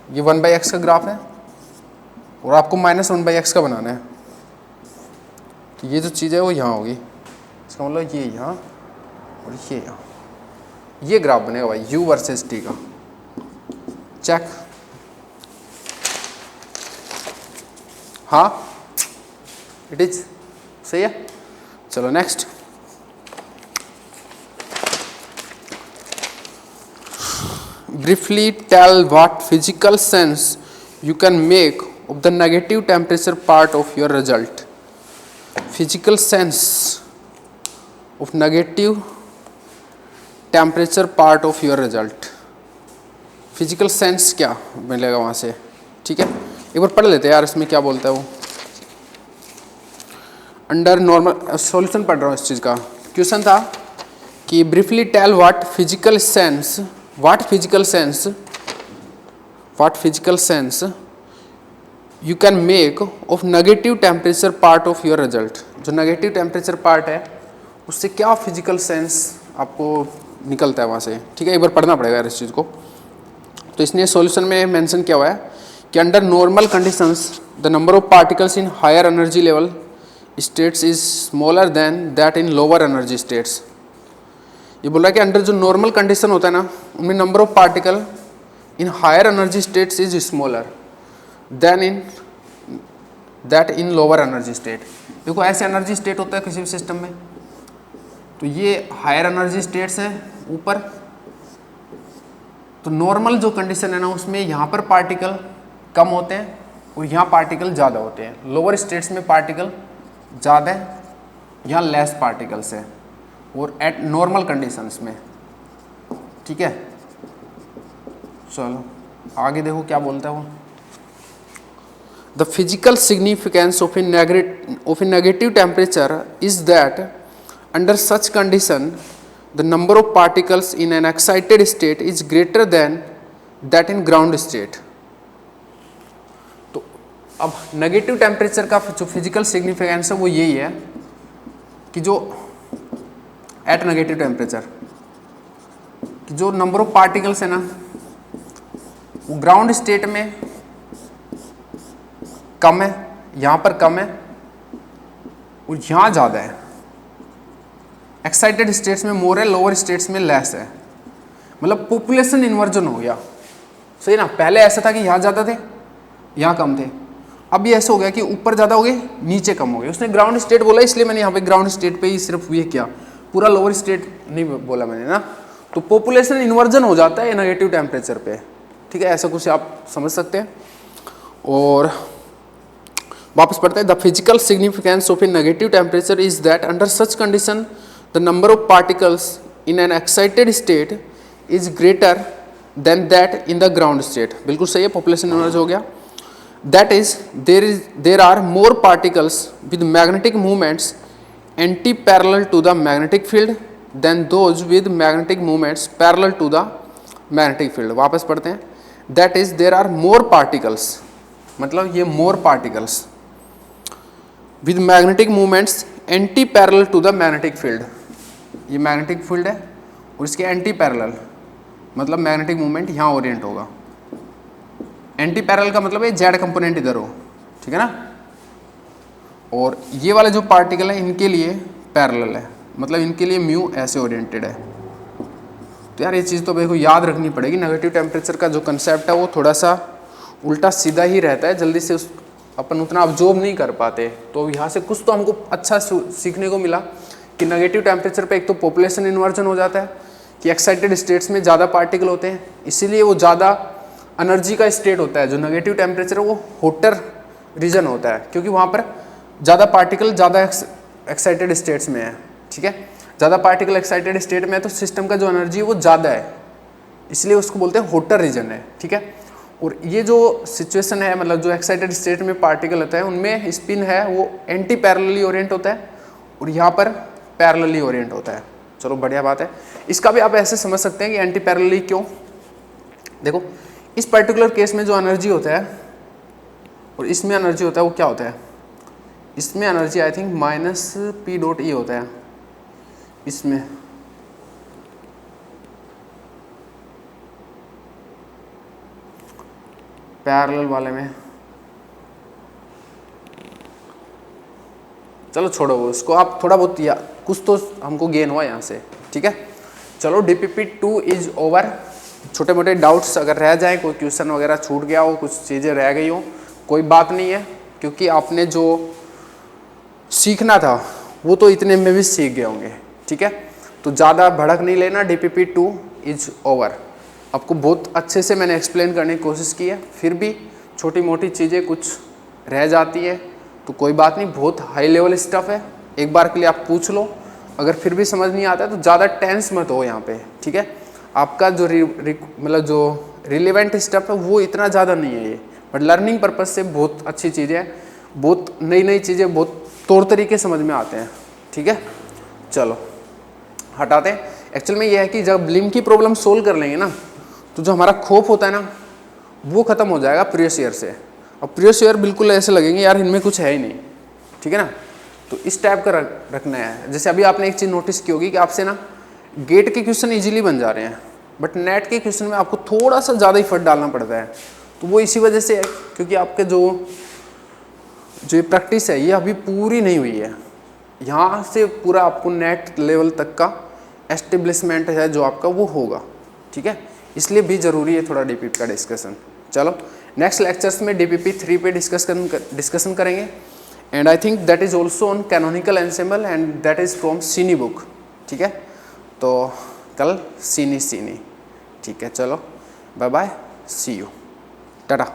ये 1/x का ग्राफ है और आपको माइनस 1/x का बनाना है, तो ये जो चीज़ है वो यहाँ होगी, इसका मतलब ये यहाँ और ये यहाँ, ये ग्राफ बनेगा भाई u वर्सेस t का, चेक। हाँ इट इज सही है, चलो next. Briefly tell what physical sense you can make of the negative temperature part of your result. Physical sense of negative temperature part of your result, physical sense क्या मिलेगा वहाँ से, ठीक है। एक बार पढ़ लेते हैं यार इसमें क्या बोलता है वो। अंडर नॉर्मल सॉल्यूशन पढ़ रहा हूँ इस चीज़ का। क्वेश्चन था कि briefly tell what physical sense you can make of negative temperature part of your result. जो नेगेटिव टेम्परेचर पार्ट है उससे क्या फिजिकल सेंस आपको निकलता है वहाँ से, ठीक है। एक बार पढ़ना पड़ेगा इस चीज़ को। तो इसने सॉल्यूशन में मेंशन किया हुआ है कि under normal conditions the number of particles in higher energy level states is smaller than that in lower energy states. ये बोल रहा है कि अंडर जो नॉर्मल कंडीशन होता है ना, उनमें number of particle in higher energy states is smaller than in that in lower energy state. देखो ऐसे एनर्जी स्टेट होता है किसी भी सिस्टम में, तो ये हायर एनर्जी स्टेट्स है ऊपर, तो नॉर्मल जो कंडीशन है ना उसमें यहाँ पर पार्टिकल कम होते हैं और यहाँ पार्टिकल ज़्यादा होते हैं। लोअर स्टेट्स में पार्टिकल ज़्यादा है, यहाँ लेस पार्टिकल्स है, और एट नॉर्मल कंडीशंस में, ठीक है। चलो आगे देखो क्या बोलता है वो। The physical significance of a negative temperature is that under such condition the number of particles in an excited state is greater than that in ground state। तो अब नेगेटिव टेम्परेचर का जो फिजिकल सिग्निफिकेंस है वो यही है कि जो एट नेगेटिव टेम्परेचर कि जो नंबर ऑफ पार्टिकल्स है ना वो ग्राउंड स्टेट में कम है, यहाँ पर कम है और यहाँ ज़्यादा है। एक्साइटेड स्टेट्स में मोर है, लोअर स्टेट्स में लेस है। मतलब पॉपुलेशन इन्वर्जन हो गया, सही ना। पहले ऐसा था कि यहाँ ज़्यादा थे यहाँ कम थे, अब ये ऐसा हो गया कि ऊपर ज़्यादा हो गए नीचे कम हो गए। उसने ग्राउंड स्टेट बोला इसलिए मैंने यहाँ पे ग्राउंड स्टेट पे ही सिर्फ ये किया, पूरा लोअर स्टेट नहीं बोला मैंने ना। तो पॉपुलेशन इन्वर्जन हो जाता है नेगेटिव टेम्परेचर पे, ठीक है। ऐसा कुछ आप समझ सकते हैं। और वापस पढ़ते हैं, the physical significance of a negative temperature is that under such condition the number of particles in an excited state is greater than that in the ground state. बिल्कुल सही है, पॉपुलेशन इन्वर्ज हो गया। That is there are more particles with magnetic movements anti parallel to the magnetic field than those with magnetic movements parallel to the magnetic field. वापस पढ़ते हैं, that is there are more particles, मतलब ये more particles with magnetic movements anti parallel to the magnetic field. ये magnetic field है और इसके anti parallel, मतलब मैग्नेटिक मूवमेंट यहाँ ओरिएंट होगा। एंटी पैरेलल का मतलब है जेड कंपोनेंट इधर हो, ठीक है ना। और ये वाले जो पार्टिकल है इनके लिए पैरेलल है, मतलब इनके लिए म्यू ऐसे ओरिएंटेड है। तो यार ये चीज़ तो मेरे को याद रखनी पड़ेगी। नेगेटिव टेम्परेचर का जो कंसेप्ट है वो थोड़ा सा उल्टा सीधा ही रहता है, जल्दी से उस अपन उतना ऑब्जॉर्व नहीं कर पाते। तो यहाँ से कुछ तो हमको अच्छा सीखने को मिला कि नेगेटिव टेम्परेचर पे एक तो पॉपुलेशन इन्वर्जन हो जाता है, कि एक्साइटेड स्टेट्स में ज़्यादा पार्टिकल होते हैं, इसीलिए वो ज़्यादा एनर्जी का स्टेट होता है। जो नेगेटिव टेम्परेचर है वो हॉटर रीजन होता है, क्योंकि वहाँ पर ज़्यादा पार्टिकल ज़्यादा एक्साइटेड स्टेट्स में है, ठीक है। ज़्यादा पार्टिकल एक्साइटेड स्टेट में है तो सिस्टम का जो एनर्जी है वो ज़्यादा है, इसलिए उसको बोलते हैं हॉटर रीजन है, ठीक है। और ये जो सिचुएशन है, मतलब जो एक्साइटेड स्टेट में पार्टिकल होता है उनमें स्पिन है वो एंटी पैरेलली ओरिएंट होता है और यहाँ पर पैरेलली ओरिएंट होता है। चलो बढ़िया बात है। इसका भी आप ऐसे समझ सकते हैं कि एंटी पैरेलली क्यों। देखो इस पर्टिकुलर केस में जो एनर्जी होता है और इसमें एनर्जी होता है वो क्या होता है, इसमें energy I think minus P dot ई होता है, इसमें पैरेलल वाले में। चलो छोड़ो उसको, आप थोड़ा बहुत या कुछ तो हमको गेन हुआ यहाँ से, ठीक है। चलो DPP2 इज ओवर। छोटे मोटे डाउट्स अगर रह जाए, कोई क्वेश्चन वगैरह छूट गया हो, कुछ चीज़ें रह गई हो, कोई बात नहीं है, क्योंकि आपने जो सीखना था वो तो इतने में भी सीख गए होंगे, ठीक है। तो ज़्यादा भड़क नहीं लेना, DPP2 इज ओवर। आपको बहुत अच्छे से मैंने एक्सप्लेन करने की कोशिश की है, फिर भी छोटी मोटी चीज़ें कुछ रह जाती है तो कोई बात नहीं, बहुत हाई लेवल स्टफ़ है। एक बार के लिए आप पूछ लो, अगर फिर भी समझ नहीं आता है तो ज़्यादा टेंस मत हो यहाँ पे, ठीक है। आपका जो मतलब जो रिलेवेंट स्टफ़ है वो इतना ज़्यादा नहीं है ये, बट लर्निंग पर्पज़ से बहुत अच्छी चीज़ें हैं, बहुत नई नई चीज़ें, बहुत तौर तरीके समझ में आते हैं, ठीक है। चलो हटाते हैं। एक्चुअल में ये है कि जब ब्लिम की प्रॉब्लम सोल्व कर लेंगे ना तो जो हमारा खौफ होता है ना वो ख़त्म हो जाएगा प्रीवियस ईयर से। अब प्रीवियस ईयर बिल्कुल ऐसे लगेंगे यार इनमें कुछ है ही नहीं, ठीक है ना। तो इस टाइप का रखना है। जैसे अभी आपने एक चीज़ नोटिस की होगी कि आपसे ना गेट के क्वेश्चन इजीली बन जा रहे हैं, बट नेट के क्वेश्चन में आपको थोड़ा सा ज़्यादा एफर्ट डालना पड़ता है। तो वो इसी वजह से है क्योंकि आपके जो ये प्रैक्टिस है ये अभी पूरी नहीं हुई है। यहाँ से पूरा आपको नेट लेवल तक का एस्टेब्लिशमेंट है जो आपका वो होगा, ठीक है। इसलिए भी ज़रूरी है थोड़ा DPP का डिस्कशन। चलो नेक्स्ट लेक्चर्स में DPP3 पे डिस्कशन करेंगे। And I think that is also on canonical ensemble and that is from सीनी बुक, ठीक है। तो कल सीनी, ठीक है। चलो bye bye, see you, Tata.